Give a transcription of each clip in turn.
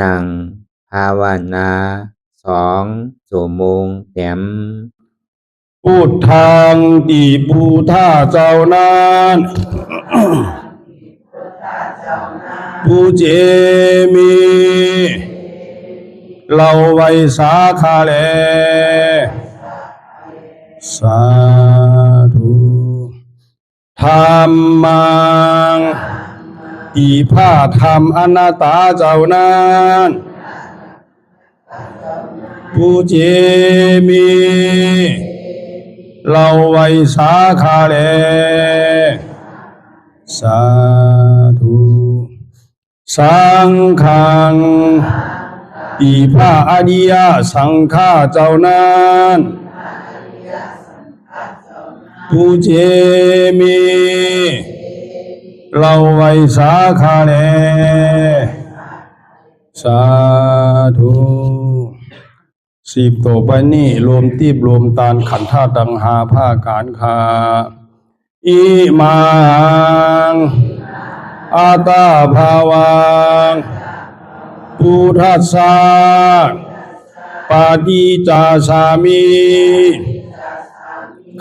นั่งภาวนา2 ชั่วโมงเต็มพุทธังติพุทธาเจ้านั้นผู้เจมีเราไว้สาขาแลสาธุธรรมังอีพาธรรมอนัตตาเจ้านั้นผู้เจมีเราไว้สาขาแลสาธุสังฆังอีพระอริยสังฆาเจ้านั้นผู้เจมีเราไว้สาขาแลสาธุ10ต่อไปนี้รวมตีบรวมตานขันธ์ธาตุดังหาผ้าการคาอิมังอาตาภาวังพุทธัสสะปาฏิจจสามิ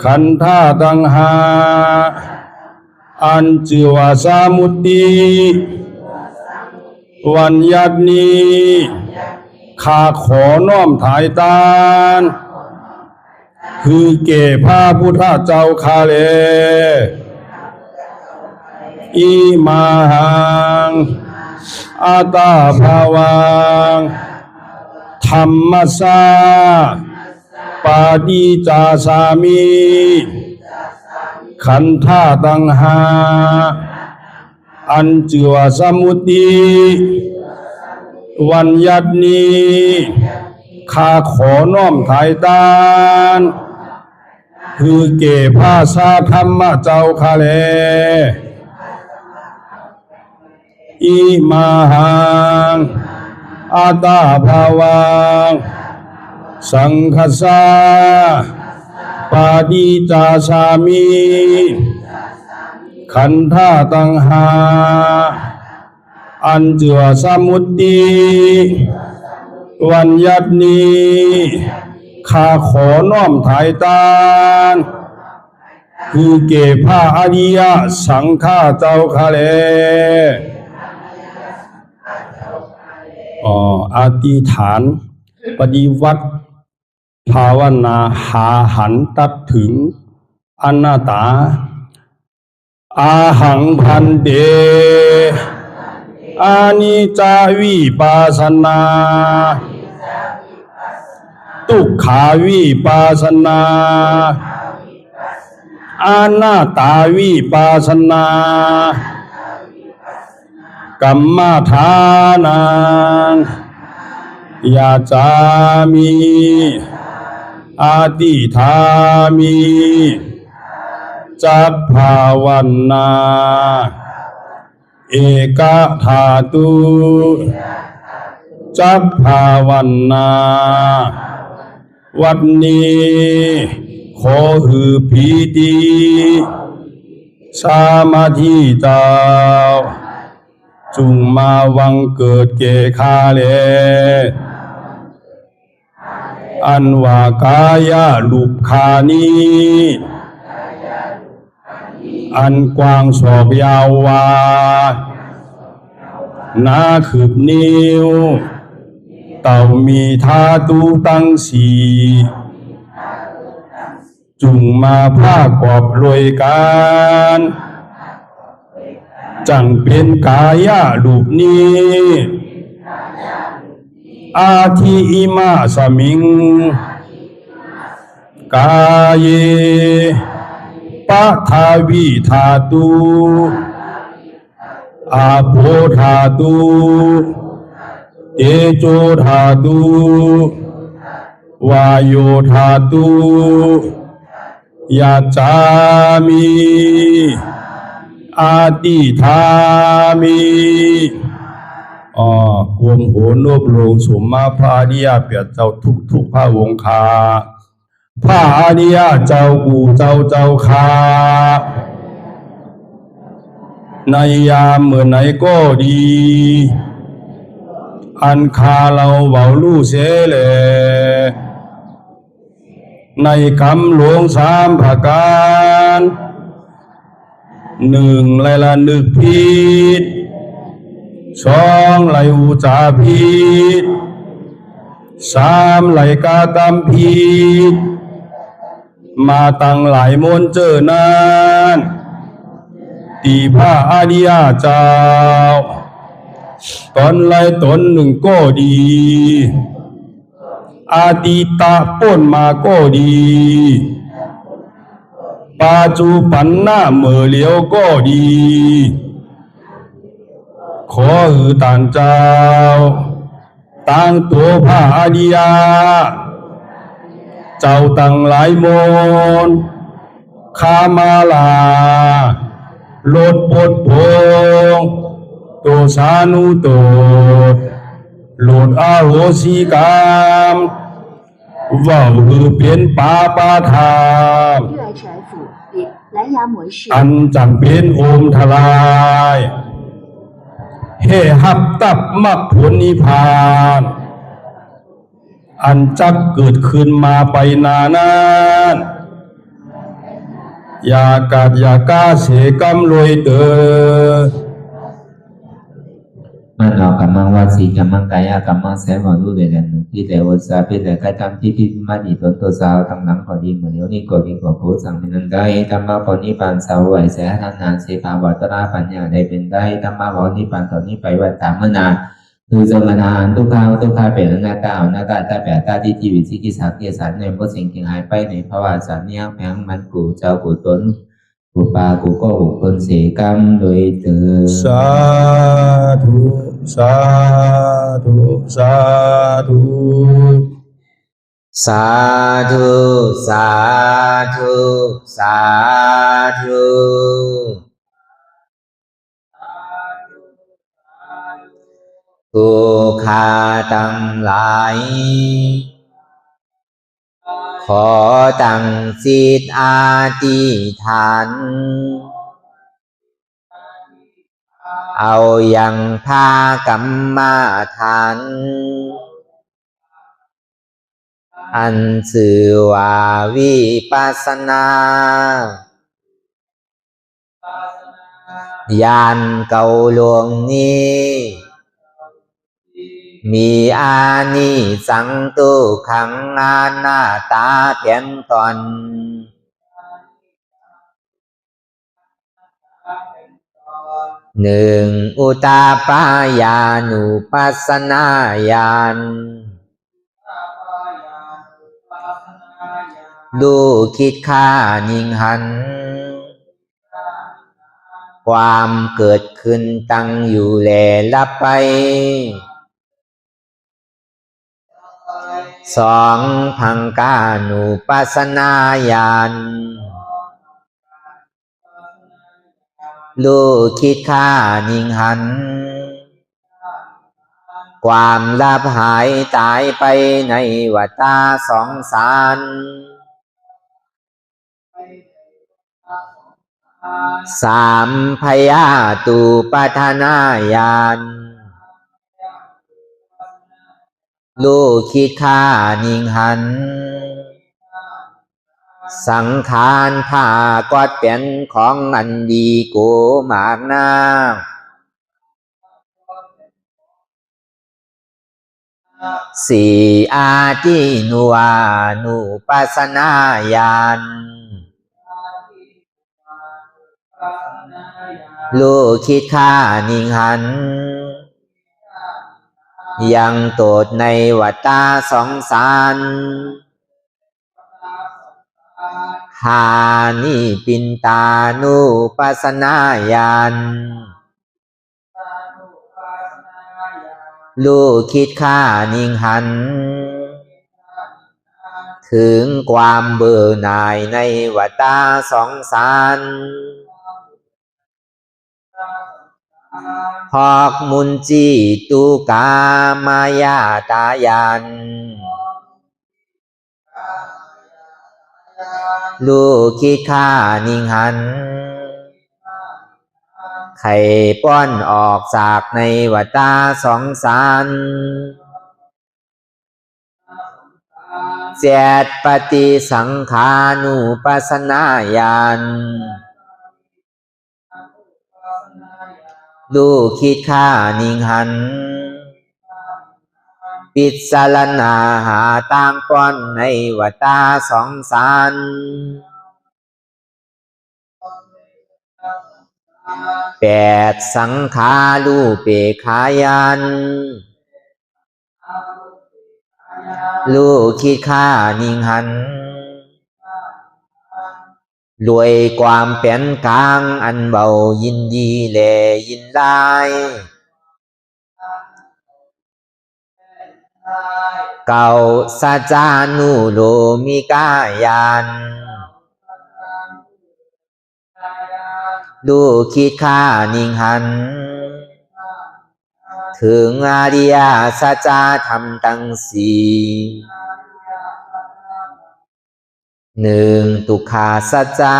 ขันธาตุดังหาอัญจิวาสามุตติวันยัตนีข้าขอน้อมถ่ายตานคือเก่พระพุทธเจ้าข้าเลอิมังอาตาภาวังธรรมัสสะปาฏิจจสามิขันธาตุดังหาอัญจิวาสมุตติวันยัตนีข้าขอน้อมถ่ายตานคือเก่พระสาธรรมเจ้าข้าแลอิมังอาตาภาวังสังฆัสสะปาฏิจจสามิขันธาตุดังหาอัญจิวาสมุตติวันยัตนีข้าขอน้อมถ่ายตานคือเก่พระอริยสังฆาเจ้าข้าแลอธิษฐานปฏิวัติภาวนาหาหันตัดถึงอนัตตาอาหังพันเตอานิจจาวิปัสสนาทุกขาวิปัสสนาอนัตตาวิปัสสนากัมมฐานังยาจามิอาติธามิจักภาวันนาเอกธาตุจักภาวันนาวันนี้ขอหือพีติสามาธิเจ้าจุงมาวังเกิดเกคาเลอันว่ากายาลุปคานีอันกว้างศอกยาววานาคืบนิ้วเต่ามีธาตุตั้งสี่จุงมาผ้ากอบรวยการจังเป็นกายาลูปนี้อาทิอิมาสมิงกายเยปะทาวิธาตุอาโภธาตุเตโชธาตุวาโยธาตุยาจามิอาติธามิกวมโหนบลงสมมาพระอริยเปียเจ้าทุกพระวงคาพระอริยเจ้ากูเจ้าคาในยามเมื่อไหนก็ดี อันคาเราเบาลู่เสเลในคำหลวงสามประการหนึ่งไลละนึกผิดสองไลอุจาผิดสามไลกากรรมผิดมาตั้งหลายมนเจอนั้นตีพระอริยเจ้าตนไลตนหนึ่งก็ดีอาติตะป้นมาก็ดีปัจจุบันหน้าเมื่อเลียวก็ดีขอหือต่างเจ้าตั้งตัวพระอริยเจ้าตั้งหลายมนขามาลาลดปดพงตัวสานุตัวโลดอาโหสิกรรมว่าหือเป็นปาปาธรรม热爱者府比蓝牙模式。 อันจำเป็นโอมทลายเฮหับตับมรรคผลนิพพานอันจักเกิดขึ้นมาไปนานานอย่ากาดอย่ากาเสกรรมรวยเตอมันเรากำลังวาสีกำลังกายกำลังแสวรู้เลยกันที่แต่วัสาเป็นแต่การทำที่พิมาดีต้นตัวสาวตั้งหลังพอดีเหมือนเดี๋ยวนี้ก็ดีกว่าโคสังเป็นนั้นได้ธรรมะปณิปานสาวไหวแสทานานเสภาวัตราปัญญาได้เป็นได้ธรรมะปณิปานตอนนี้ไปวันตามมานานคือสมณานทุกข้าวทุกข้าเป็นหน้าตาหน้าตาตาแปดตาที่ชีวิตที่กิสักเกียสันในพวกสิ่งที่หายไปในภาวะสันเนียงแผงมันกูเจ้ากูตนกูปากูก็หุคนเสกรรมโดยเถิดสาธุสาธุสาธุสาธุสาธุสาธุทุกขาตั้งหลายขอตั้งจิตอธิษฐานเอาอย่างพากรรมฐานอันชื่อว่าวิปัสสนาญาณเก่าหลวงนี้มีอานิสังตุขังอานาตาเพียงตอนหนึ่งอุตาปายานุปัสสนาญาณดูคิดค่านิ่งหันความเกิดขึ้นตั้งอยู่แลลับไปสองพังกานุปัสสนาญาณรู้คิดค่านิ่งหันความลับหายตายไปในวัฏสงสารสามพยาตุปัฏฐานาญาณรู้คิดค่านิ่งหันสังขารผ้ากอดเป็นของอันดีโกมากนาสี่อาทินุวานุปัสสนาญาณรู้คิดค่านิ่งหันยังโตดในวัฏสงสารหานิปินตานุปัสสนาญาณรู้คิดค่านิ่งหันถึงความเบื่อหน่ายในวัฏสงสารหอกมุนจิตุกามายาตายันรู้คิดค่านิ่งหัน ไข่ป้อนออกจากในวัฏฏะสงสารเจตปฏิสังขานุปัสสนาญาณดูคิดค่านิ่งหันปิศาลนาหาต่างป้อนในวัฏฏะสงสารแปดสังขารูปเปขายานลูกคิดค่านิ่งหันรวยความเป็นกลางอันเบายินดีแลยินได้เก่าสัจจานุโลมิกายานดูคิดค่านิ่งหันถึงอริยสัจธรรมทั้งสี่หนึ่งทุกขาสัจจะ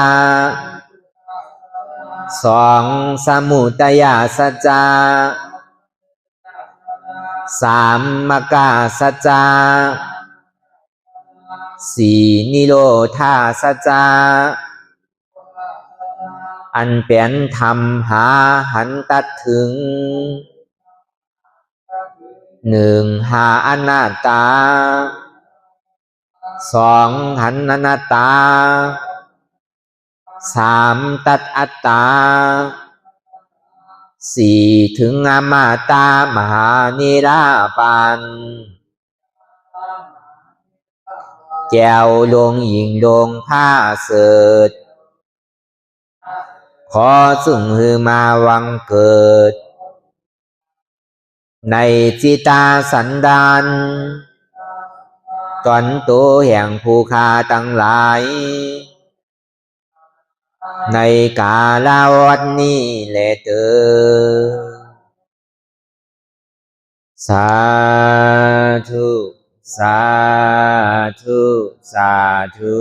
สองสมุทัยสัจจะสามมรรคสัจจะสี่นิโรธาสัจจะอันเป็นธรรมหาหันตัดถึงหนึ่งหาอนัตตาสองหันอนัตตาสามตัดอัตตาสี่ถึงอมตะมหานิราปานแก้วลงหญิงลงผ้าเสดขอสุ่งฮือมาวังเกิดในจิตาสันดานตอนโตแห่งผู้ฆ่าทั้งหลายในกาลวัฏนี้แลเถิดสาธุสาธุสาธุ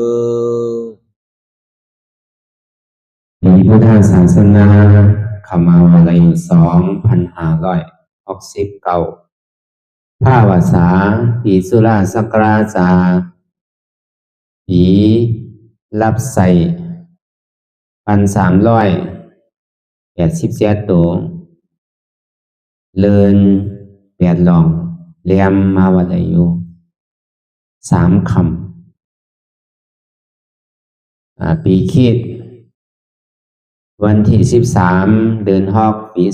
มีพุทธศาสนาเข้ามาวาลัย2569ภาวษาปีสุราศักราชาปีรับใส่1,387 ตัวเลิน8 หล่องเลียมมาวาลัยอยู่3 คำปีคิดวันที่13 เดือนฮอกปี2525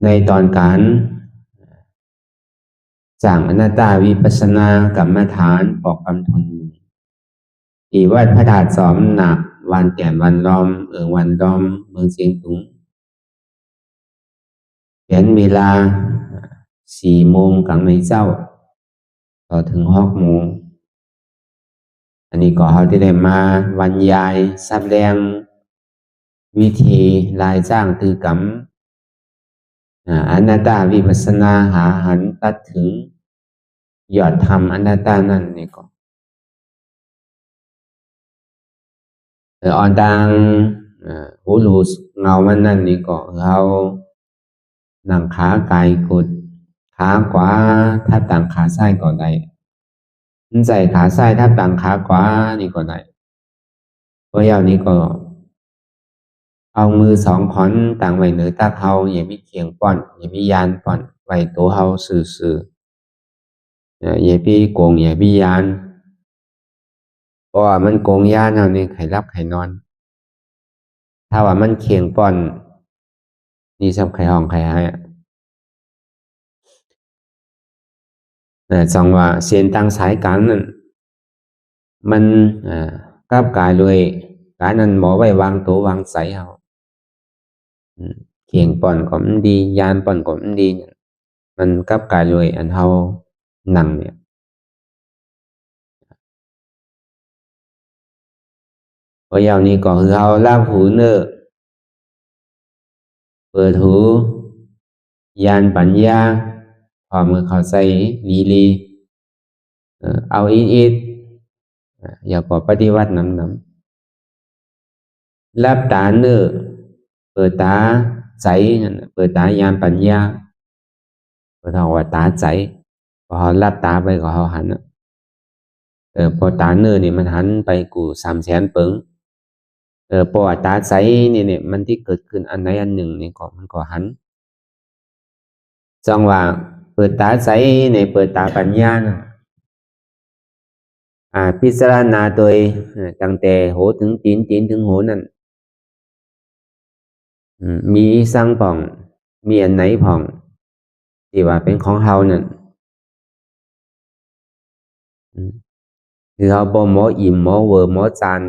ในตอนการสร้างอนัตตาวิปัสสนากรรมฐานปอกกำทนที่วัดพระธาตุสอมหนักวันแก่นวันล้อมวันล้อมเมืองเสียงตุงเป็นเวลา4 โมงกลางในเจ้าต่อถึง6 โมงอันนี้ก็เขาที่ได้มาบรรยายแสดงวิธีลายจ้างตือกรรมอนัตตาวิปัสสนาหาหันตัดถึงยอดธรรมอนัตตานั่นนี่ก็อ่อนดังหูรูเงามันนั่นนี่ก็เรานั่งขากายกดขาขวาทับต่างขาซ้ายก็ได้ใจขาซ้ายทับต่างขาขวานี่ก็ได้เพราะอย่างนี้ก็เอามือ2 ขอนต่างไว้เหนือตาเฮาอย่ามีเคียงป้อนอย่ามียานป้อนไว้ตัวเฮาซื่อๆอย่ามีโกงอย่ามียานเพราะว่ามันโกงยานเฮานี่ไขรับไขนอนถ้าว่ามันเคียงป้อนนี่สำไขห้องไขให้จังว่าเสียนตั้งสายกลางนั่นมันกับกายเลยกายนั้นหมอไว้วางตัววางใสเฮาเคียงป้อนก็มันดียานป้อนก็มันดีมันกับกายเลยอันเฮานั่งเนี่ยเพราะอย่างนี้ก็คือเฮาลาบหูเนอเปิดหูยานปัญญาพอมือเข้าใจลีเอาอีดอย่าก็ปฏิวัตินำ รับตาเนื้อเปิดตาใจเปิดตายานปัญญาเปิดเอาว่าตาใจพอเขารับตาไปก็เขาหันพอตาเนื้อนี่มันหันไปกู300,000เปิงพอตาใจเนี่ยมันที่เกิดขึ้นอันไหนอันหนึ่งนี่ก็มันก็หันจังว่าเปิดตาใจในเปิดตาปัญญานะพิจารณาโดยตั้งแต่หัวถึงตีนตีนถึงหัวนั่นมีสร้างผ่องมีอันไหนผ่องที่ว่าเป็นของเฮานั่นคือเฮาบ่หมออิ่มหมอเวอร์หมอจาน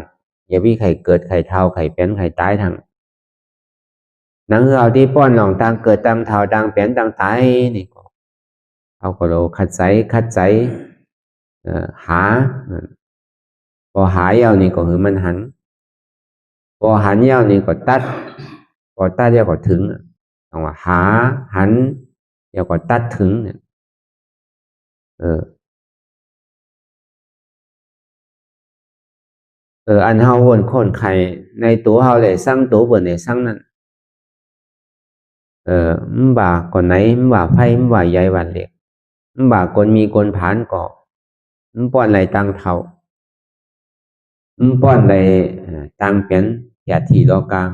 อย่ามีไข่เกิดไข่เท่าไข่เป็นไข่ตายทั้งนังคือเฮาที่ป้อนหนองต่างเกิดต่างเท่าต่างเป็นต่างตายนี่ก็เฮาก็โลคัดใจหาพอหายาวนี่ก็คือมันหันพอหันยาวนี่ก็ตัดพอตัดยาวก็ถึงต้องว่าหาหันยาวก็ตัดถึงเนี่ยอันเฮาวนคนไข้ในตัวเฮาได้สั่งตัวบ่ได้สั่งนั้นมันว่าคนไหนมันว่าไผมันว่าใหญ่ว่าเล็กมันว่าคนมีคนผานก็มันป้อนไหลตังเท่ามันป้อนไหลตังเป็นแก่ที่รอกลาง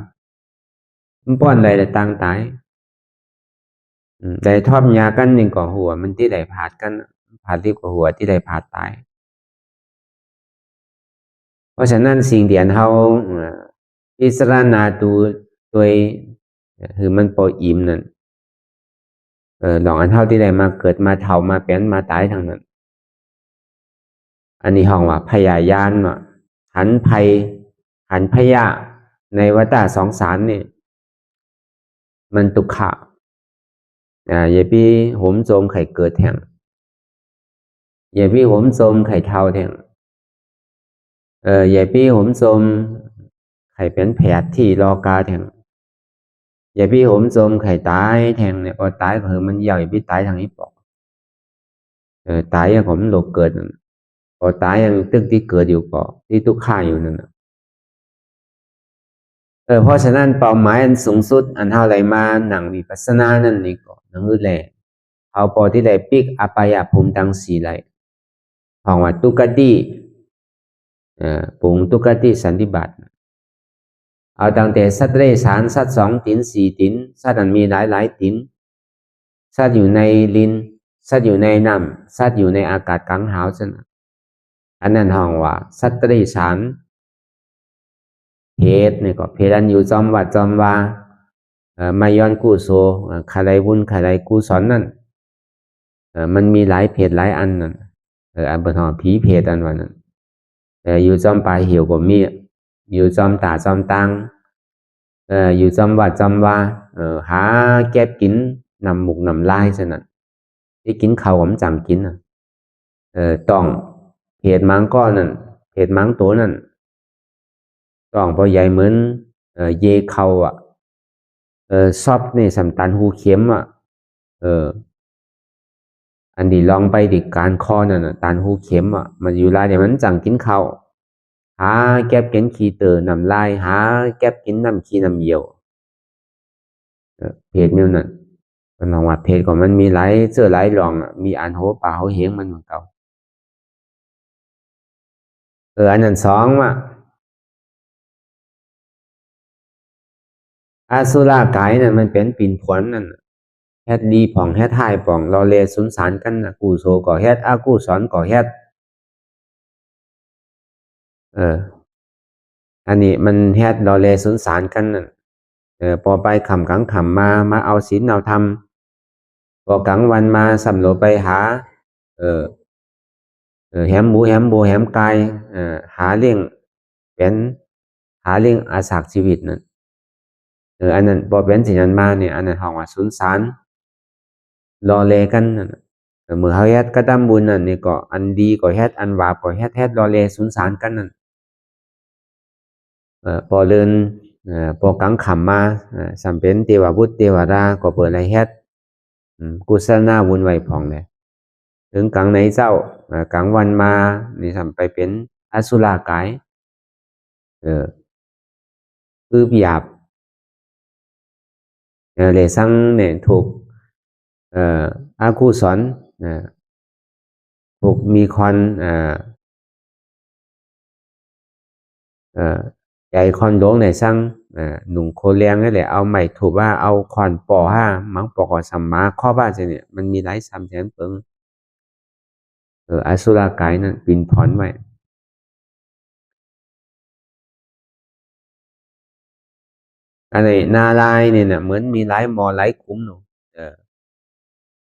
มันป้อนไหลตังตายได้ทอดยากันนี่ก็หัวมันที่ได้ผาดกันผาดรีบก็หัวที่ได้ผาดตายเพราะฉะนั้นสิ่งที่อันเฮาพิจารณาดูโดยคือมันพออิ่มนั่นดอกอันเฮาที่ได้มาเกิดมาเฒ่ามาเป็นมาตายทั้งนั้นอันนี้ห้องว่าพยายานว่าหันพยาในวัฏสงสารนี่มันทุกขะอย่าพี่โหมโจมไข่เกิดแทงอย่าพี่โหมโจมไข่เท่าแทงอย่าพี่โหมโจมไข่เป็นแผดที่รอกาแทงอย่าพี่โหมโจมไข่ตายแทงเนี่ยพอตายก็คือมันยาวอย่าพี่ตายทางนี้ปอกตายอย่างผมโลกเกิดพอตายยังตึกที่เกิดอยู่ก็ที่ทุกข์ข่าอยู่นั่นเพราะฉะนั้นเป้าหมายอันสูงสุดอันเท่าไรมาหนังวิปัสสนานั่นนี่ก็หนังอื่นแหละเอาพอที่ได้ปิกอปายภูมิตั้งสี่ไรของว่าตุกติปุงตุกติสันติบัติเอาตั้งแต่สัตว์เร่สารสัตว์2 ติน4 ตินสัตว์นั้นมีหลายตินสัตว์อยู่ในลิ้นสัตว์อยู่ในน้ำสัตว์อยู่ในอากาศกลางหาวฉะนั้นอันนั้นห้องว่าสัตว์เร่สารเพศนี่ก็เพศอันอยู่จอมวัดจอมวามาย้อนกู้โซขลายบุญขลายกุศลนั่นมันมีหลายเพศหลายอันนั่นอันเป็นห้องผีเพศอันว่านั้นอยู่จอมปลายเหี่ยวก็มีอยู่จอมตาจอมตังอยู่จอมวัดจอมวาหาแก็บกินนำหมุกนำลายฉะนั้นที่กินข้าวผมจำกินต้องเพศมังก้อนนั่นเพศมังตัวนั่นต้องพอใหญ่เหมือนเยเขาซอบนี่สำตันหูเข็มอันนี้ลองไปดิการคอนั่นตันหูเข็มมันอยู่ลายเดี๋ยวมันจังกินข้าวหาแก็บกินขี้เตอน้ำลายหาแก็บกินน้ำขี้น้ำเยี่ยวเพศนิ้วนั่นมันลองว่าเพศของมันมีหลายเสื้อหลายรองมีอันโหป่าโหเฮงมันเหมือนเก่าอันนั้น2อาสุรากายนั่นมันเป็นปิ่นผวนนั่นเฮ็ดดีผ่องเฮ็ดท้ายผ่องรอเลสุนสารกันกุโสก่อเฮ็ดอากุศลก่อเฮ็ดอันนี้มันเฮ็ดรอเลสุนสารกันนั่นพอไปขำกังขำมาเอาศีลเอาธรรมพอกลางวันมาสำรวจไปหาแหมหมูแหมโบแหมไก่หาเลี้ยงเป็นหาเลี้ยงอาศักชีวิตนั่นอันนั้นพอเป็นสิ่งนั้นมาเนี่ยอันนั้นห้องว่าสุนสารรอเลกันนั่นเมื่อเฮาเฮ็ดกระทำบุญนั่นนี่ก็อันดีก็เฮ็ดอันบาปก็เฮ็ดรอเลสุนสารกันนั่นพอเดินพอกลางค่ำมาสำเป็นเทวบุตรเทวดาก็เปิดให้เฮ็ดกุศลนาบุญไว้ผ่องเลยถึงกลางในเจ้ากลางวันมานี่ทำไปเป็นอสุรกาย หยาบเลยสั่งเนี่ยถูกอกุศลถูกมีคนใจคนโดงในสั่งหนุ่งโคเลียงนี่แหละเอาใหม่ถูกว่าเอาคอนปอห้ามังปอกสัมมาข้อบ้านเนี่ยมันมีหลายซ้ำแถมเปิงอสุรกายนั่นปินพรไว้อันนี้นาลายเนี่ยเหมือนมีหลายมอหลายคุ้มหนู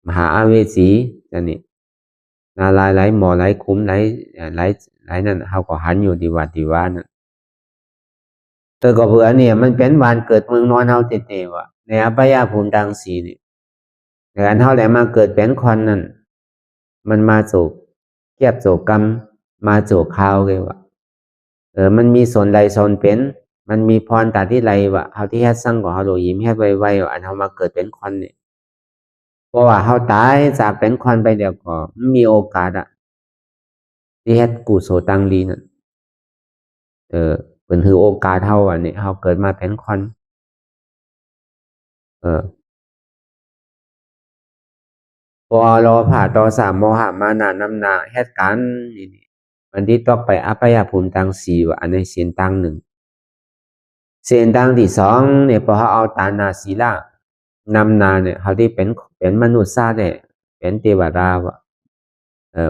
มหาอาเวสีอันนี้นาลายหลายมอหลายคุ้มหลายนั่นเขาก็หันอยู่ดีว่านั่นแต่ก็เผื่อเนี่ยมันเป็นวันเกิดเมืองนอนเฮาเตๆว่ะในอปยภูมิดังสีนี่แต่อันเท่าไหร่มาเกิดเป็นคนนั่นมันมาโศกเกียบโศกกรรมมาโศกข้าวเลยว่ะมันมีส่วนใดส่วนเป็นมันมีพรตาที่ไรวะเฮาที่เฮ็ดสั่งของเฮาโดยยิ้มเฮ็ดไวๆอันเฮามาเกิดเป็นคนนี่เพราะว่าเฮาตายจากเป็นคนไปเดี๋ยวก็มีโอกาสอะที่เฮ็ดกุศลตังดีนั่นเป็นคือโอกาสเฮาอันนี้เฮาเกิดมาเป็นคนพอรอผ่าต่อสามโมหะมานะนำนาเหตุการณ์นี่มันที่ต้องไปอภัยภูมิตังสี่ว่าอันในเสียนตังหนึ่งเสียนตังที่สองเนี่ยพอเขาเอาตานาศีลานำนาเนี่ยเขาที่เป็นมนุษย์ซาเนี่ยเป็นเทวดาวะ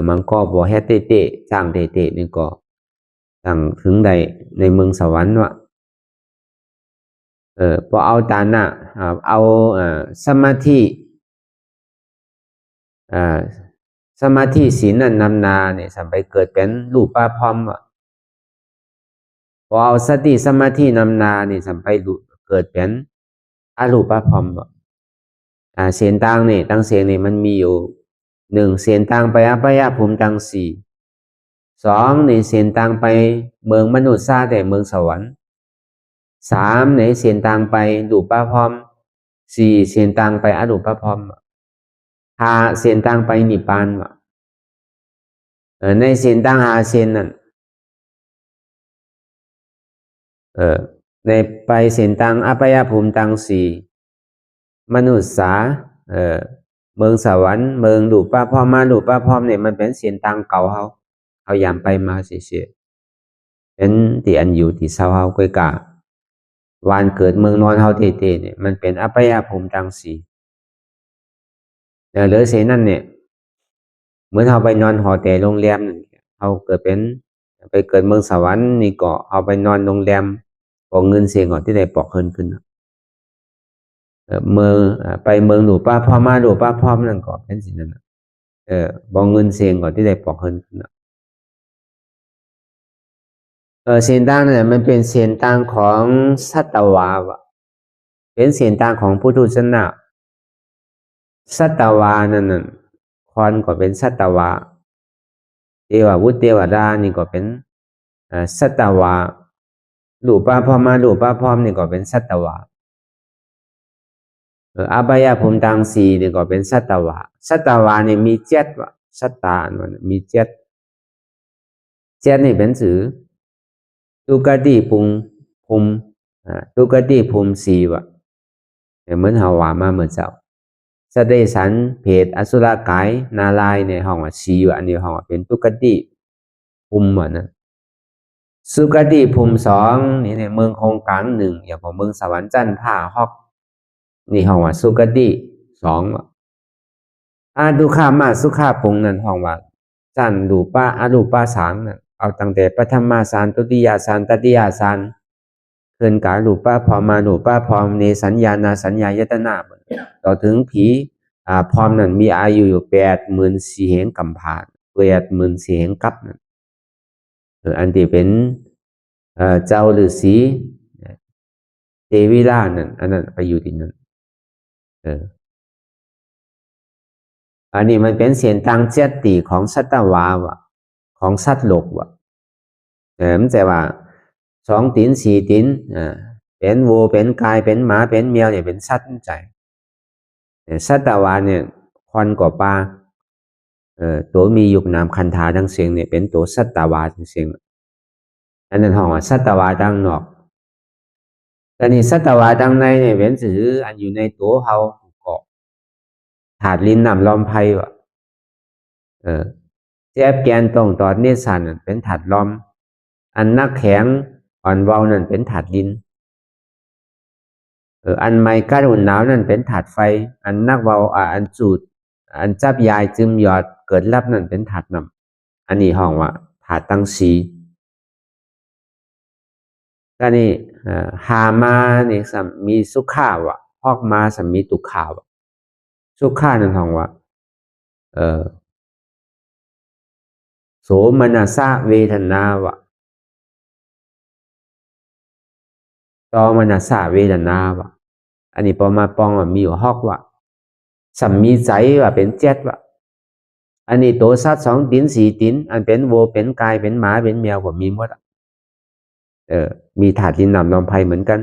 มันก็บ่เฮ็ดเตะสร้างเตะนี่ก็สั่งถึงใดในเมืองสวรรค์วะพอเอาตานะเอาสมาธิสมาธิศีลนั่นนำนาเนี่ยสัมไปเกิดเป็นรูปป้าพร้อมวะพอเอาสติสมาธินำนาเนี่ยสัมไปเกิดเป็นอรูปป้าพร้อมวะเสียนตังเนี่ยตั้งเสียงเนี่ยมันมีอยู่หนึ่งเสียนตังไปอภัยภูมิตังสี่สองในเสียนตังไปเมืองมนุษย์ซาแต่เมืองสวรรค์สามในเสียนตังไปรูปป้าพร้อมสี่เสียนตังไปอรูปป้าพร้อมห้าเสียนตังไปนิพพานวะในเสียนตังหาเสียนนั่นในไปเสียนตังอภัยภูมิตังสี่มนุษย์สาเมืองสวรรค์เมืองรูปป้าพร้อมมารูปป้าพร้อมเนี่ยมันเป็นเสียนตังเก่าเขายามไปมาเฉยๆเป็นที่อันอยู่ที่เศร้าเฮาก้อยกาวันเกิดเมืองนอนเฮาเตๆเนี่ยมันเป็นอภัยภูมิตังสี่เหลือเสียนั่นเนี่ยเหมือนเราไปนอนหอแต่โรงแรมนั่นเขาเกิดเป็นไปเกิดเมืองสวรรค์นี่ก็เอาไปนอนโรงแรมปอกเงินเสียก่อนที่ได้ปอกเงินขึ้นเมืองไปเมืองหลวงป้าพ่อมาหลวงป้าพ่อนั่นก็เป็นสิ่งนั้นบอกเงินเสียก่อนที่ได้ปอกเงินขึ้นเสียงต่างเนี่ยมันเป็นเสียงต่างของสัตวาวะเป็นเสียงต่างของพุทธศาสนาสัตวานั่นคนก็เป็นสัตวาเทววุฒิเทวดานี่ก็เป็นสัตวาหลูป้าพ่อมาหลูป้าพ่อมนี่ก็เป็นสัตวาอบายภูมิตังสีนี่ก็เป็นสัตวาสัตวานี่มีเจ็ดวะสัตตามันมีเจ็ดนี่เป็นสื่อตุกติภูมิตุกติภูมิสีวะเหมือนเฮาว่ามาเหมือนเจ้าสเตสันเพศอสุรกายนาลายในห้องว่าสีวะอันนี้ห้องว่าเป็นตุกติภูมิวะนะสุกติภูมิสองนี่ในเมืองโคงกลางหนึ่งอย่างของเมืองสวรรค์จันทร์ท่าฮอกนี่ห้องว่าสุกติสองวะดุขามาสุขาภูมินั่นห้องว่าจันดูป้าอรูปาสามนั่นเอาตั้งแต่ปฐมฌานตุติยฌานตติยฌานเกินกาหลูป้าพอมาหลูป้าพอมในสัญญานาสัญญายตนาต่อถึงผีพร้อมนั่นมีอายุอยู่84,000เหงกำพาน84,000เหงกับนั่นอันที่เป็นเจ้าฤาษีเทวิราชนั่นอันนั้นไปอยู่ที่นั่นอันนี้มันเป็นเสียงตังเจติของสัตวาวะของสัตว์โลกวะมันแต่ว่า2 ตีน4 ตีนเป็นวัวเป็นกายเป็นหมาเป็นแมวเนี่ยเป็นสัตว์ใจสัตวาเนี่ยคนกว่าปลาตัวมียุกนามคันธาดังเสียงเนี่ยเป็นตัวสัตวาดังเสียงอันนั้นห้องว่าสัตวาดังนอก แต่นี่สัตวาดังในเนี่ยเป็นสื่ออันอยู่ในตัวเขาเกาะถาดลิ้นน้ำลมไพ่วะแจ๊บแกนตรงตอดนิสันเป็นถาดลมอันนักแข็งอ่อนเบานั่นเป็นถาดลิ้นอันไม่กัดอุ่นหนาวนั่นเป็นถาดไฟอันนักเบาอันจูดอันจับยายจึมหยอดเกิดรับนั่นเป็นถาดน้ำอันนี้ห้องว่าถาดตั้งสีก็นี่หามาเนี่ยสัมมีสุขาวะฮอกมาสัมมีตุขาวะสุขานั่นห้องว่าโสมนัสสะเวทนาวะตอมนัสสะเวทนาวะอันนี้พอมาปองว่ามีอยู่ฮอกว่าสัมมีใจว่าเป็นเจ็ดว่าอันนี้ตัวสัตว์2 ตีน 4 ตีนอันเป็นวัวเป็นกายเป็นหมาเป็นแมวก็มีหมดมีถาดดินน้ำลมไฟเหมือนกัน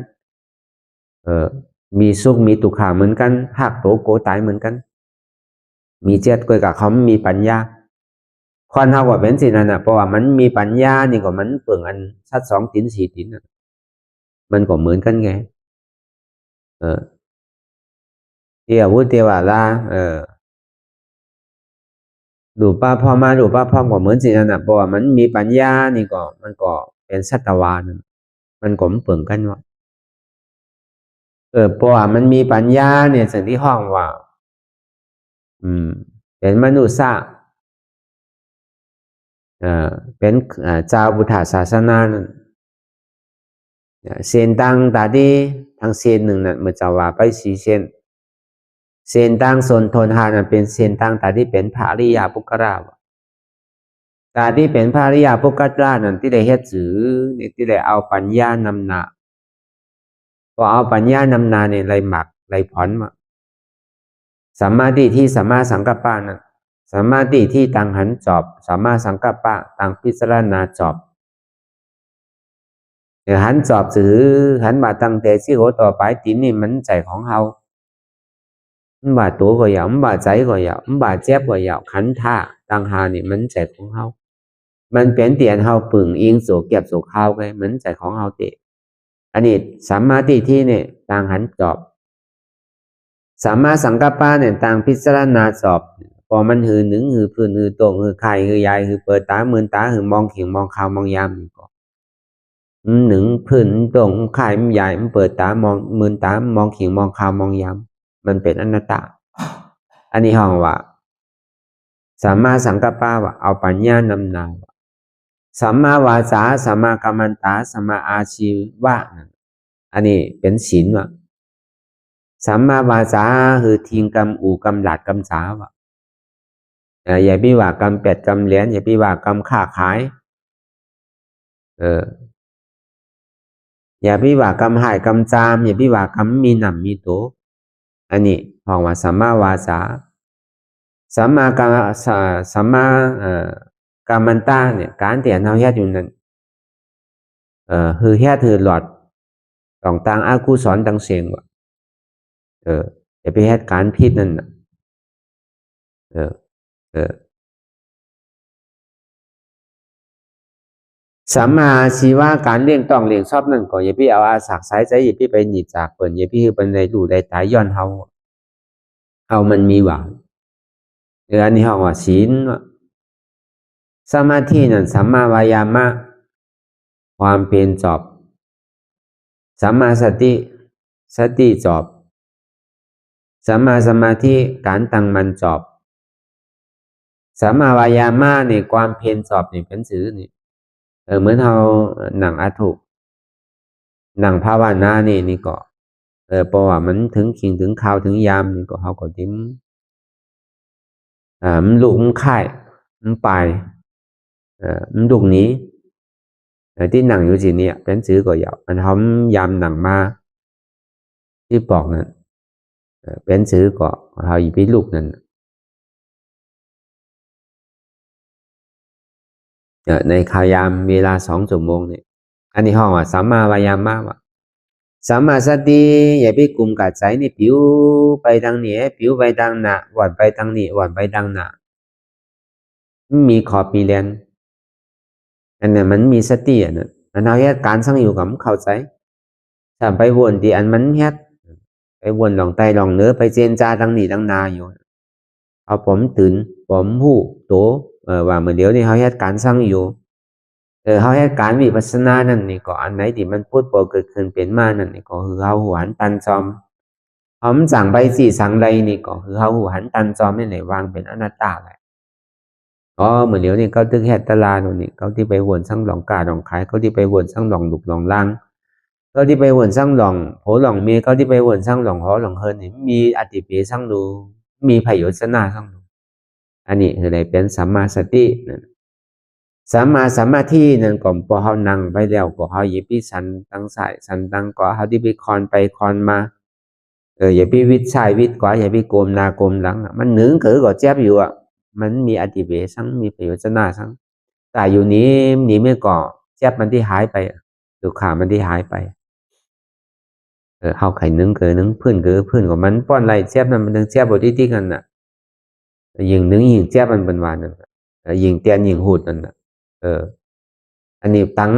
มีสุขมีทุกข์เหมือนกันหักโตโกตายเหมือนกันมีเจ็ดก็กับเขามีปัญญาคนเฮาก็เป็นสินั่นน่ะเพราะว่ามันมีปัญญานี่ก็มันเปลืองอันสัตว์2 ตีน 4 ตีนมันก็เหมือนกันไงเที่ยววุฒิเทวาลาดูป้าพ่อมาดูป้าพ่อก็เหมือนสินั่นน่ะเพราะว่ามันมีปัญญานี่ก็มันก็เป็นสัตวานั่นมันก็เปลืองกันว่าเพราะว่ามันมีปัญญาเนี่ยสิ่งที่ห้องว่าเป็นมนุษย์เป็นเจ้าพุทธศาสนานั่นเส้นตังตาดีทางเส้นหนึ่งนั่นมันจะว่าไป4 เส้นเส้นตังสนทนหานั่นเป็นเส้นตังตาที่เป็นพระอริยปุคละตาที่เป็นพระอริยปุคละนั่นที่ได้เฮ็ดสือนี่ที่ได้เอาปัญญานำหน้าพอเอาปัญญานำหน้าเนี่ยไรหมักไรผ่อนมาสัมมาทิฏฐิสัมมาสังกัปปะนั่นสัมมาทิฏฐิตังหันจอบสัมมาสังกัปปะตังพิจารณาจอบหันจอบสือหันมาตั้งแต่สิโหต่อไปตีนี่มันใจของเฮามันบาตัวก็ยาวมันบาใจก็ยาวมันบาเจ็บก็ยาวขันท่าตังหานี่มันใจของเฮามันเป็นเตียนเฮาปึ่งอิงโสเก็บโสข้าวไงมันใจของเฮาเตะอันนี้สัมมาทิฏฐิเนี่ยตังหันจอบสัมมาสังกัปปะเนี่ยตังพิจารณาจอบพอมันหือหนึ่งหือพื้นหือตรงหือไข่หือยายหือเปิดตาเมือนตาหือมองเขียงมองข่าวมองยามก็หนึ่งพื้นตรงไข่มันใหญ่มันเปิดตามองเมือนตามองเขียงมองข่าวมองยามมันเป็นอนัตตาอันนี้ห้องว่าสัมมาสังกัปปะว่าเอาปัญญานำหน้าสัมมาวาจาสัมมากัมมันตาสัมมาอาชีวะอันนี้เป็นศีลว่ะสัมมาวาจาคือทิ้งกรรมอู่กรรมหลาดกรรมสาวะอย่าพิว่ากรรมเป็ดกรรมเหรียญอย่าพิว่ากรรมค้าขายอย่าพิว่ากรรมหายกรรมจามอย่าพิว่ากรรมมีหนำมีโตอันนี้ห้องว่าสัมมาวาจาสัมมากรรมสัมมากรรมันตาเนี่ยการเตียนเฮาเฮ็ดอยู่นั่นคือเฮ็ดถือหลอดต้องต่างอากุศลต่างเสียงว่ะอย่าไปเฮ็ดการผิดนั่นน่ะสัมมาชีวะการเลี้ยงต้องเลี้ยงชอบนั่นก็อย่าพี่เอาอาศักดิ์สายใจอย่าพี่ไปหนีจากเปิ้นอย่าพี่คือเป็นในรู้ได้ตายย้อนเฮามันมีหวังอันนี้เฮาว่าศีลสมาธินั่นสัมมาวายามะความเพียรจอบสัมมาสติจอบสัมมาสมาธิการตั้งมั่นจอบสัมมาวายามะนี่ความเพียรจอบนี่เป็นสื่อนี่เหมือนเราหนังอาทุหนังภาวนานี่ก็เพราะว่ามันถึงขิงถึงข่าวถึงยามนี่ก็เขาก็ทิ้มมันลุกมันค่ายมันไปมันลุกหนีที่หนังอยู่สิเนี่ยเป็นสื่อก็ยาวมันทำยามหนังมาที่บอกนั่นเป็นสื่อก็เขาอีพิลุกนั่นในข่าวยามเวลา2 ชั่วโมงเนี่ยอันนี้ห้องว่าสัมมาวายามะว่ะสัมมาสติอย่าไปกลุ่มกัดใจนี่ผิวไปทางนี้ผิวไปทางหน้าหวานไปทางนี้หวานไปทางหน้ามีขอบมีแลนอันนี้มันมีสติอ่ะนะอันเอาแค่การสั่งอยู่กับเข้าใจ ถ้าไปวนที่อันมันเฮ็ดไปวนหลองไตหลองเนื้อไปเจนจาดังนี้ดังนาอยู่เอาผมตื่นผมหู้โตว่าเมื่อเดี๋ยวนี้เขาเฮ็ดการสร้างอยู่เขาเฮ็ดการวิปัสสนานั่นนี่ก็อันไหนที่มันพูดบ่เกิดขึ้นเป็นมานั่นนี่ก็คือเขาหูหันตันจอมผมสั่งไปสี่สั่งใดนี่ก็คือเขาหูหันตันจอมนี่ไหนวางเป็นอนัตตาแหละเหมือนเดี๋ยวนี้เขาตึกเฮ็ดตลาดนี่เขาที่ไปวนสร้างหลองกาหลองขายเขาที่ไปวนสร้างหลองดุกหลองล่างเขาที่ไปวนสร้างหลองโหหลองเมียเขาที่ไปวนสร้างหลองหอหลองเฮินนี่มีอติเปสร้างดูมีไผโยชนาสร้างดูอันนี้คืออะไรเป็นสัมมาสติสัมมาสมาธินั่นก็พอเขานั่งไปแล้วก็เขาอย่าไปสันตั้งสายสันตั้งก็เขาที่ไปคอนไปคอนมาอย่าไปวิดชายวิดกว่าอย่าไปโกมนาโกมหลังมันหนึ่งคือก็เจ็บอยู่มันมีอติเปสังมีประโยชนาสังแต่อยู่นี้นี่ไม่ก่อเจ็บมันที่หายไปดุขามันที่หายไปเขาไข่นึ่งเกินนึ่งเพื่อนของมันป้อนไรเจ็บนั้นมันถึงเจ็บบทที่กันน่ะยิงนึ่งยิงเจ็บมันเป็นวันนั่นยิงเตียนยิงหูดนั่นน่ะอันนี้ตั้ง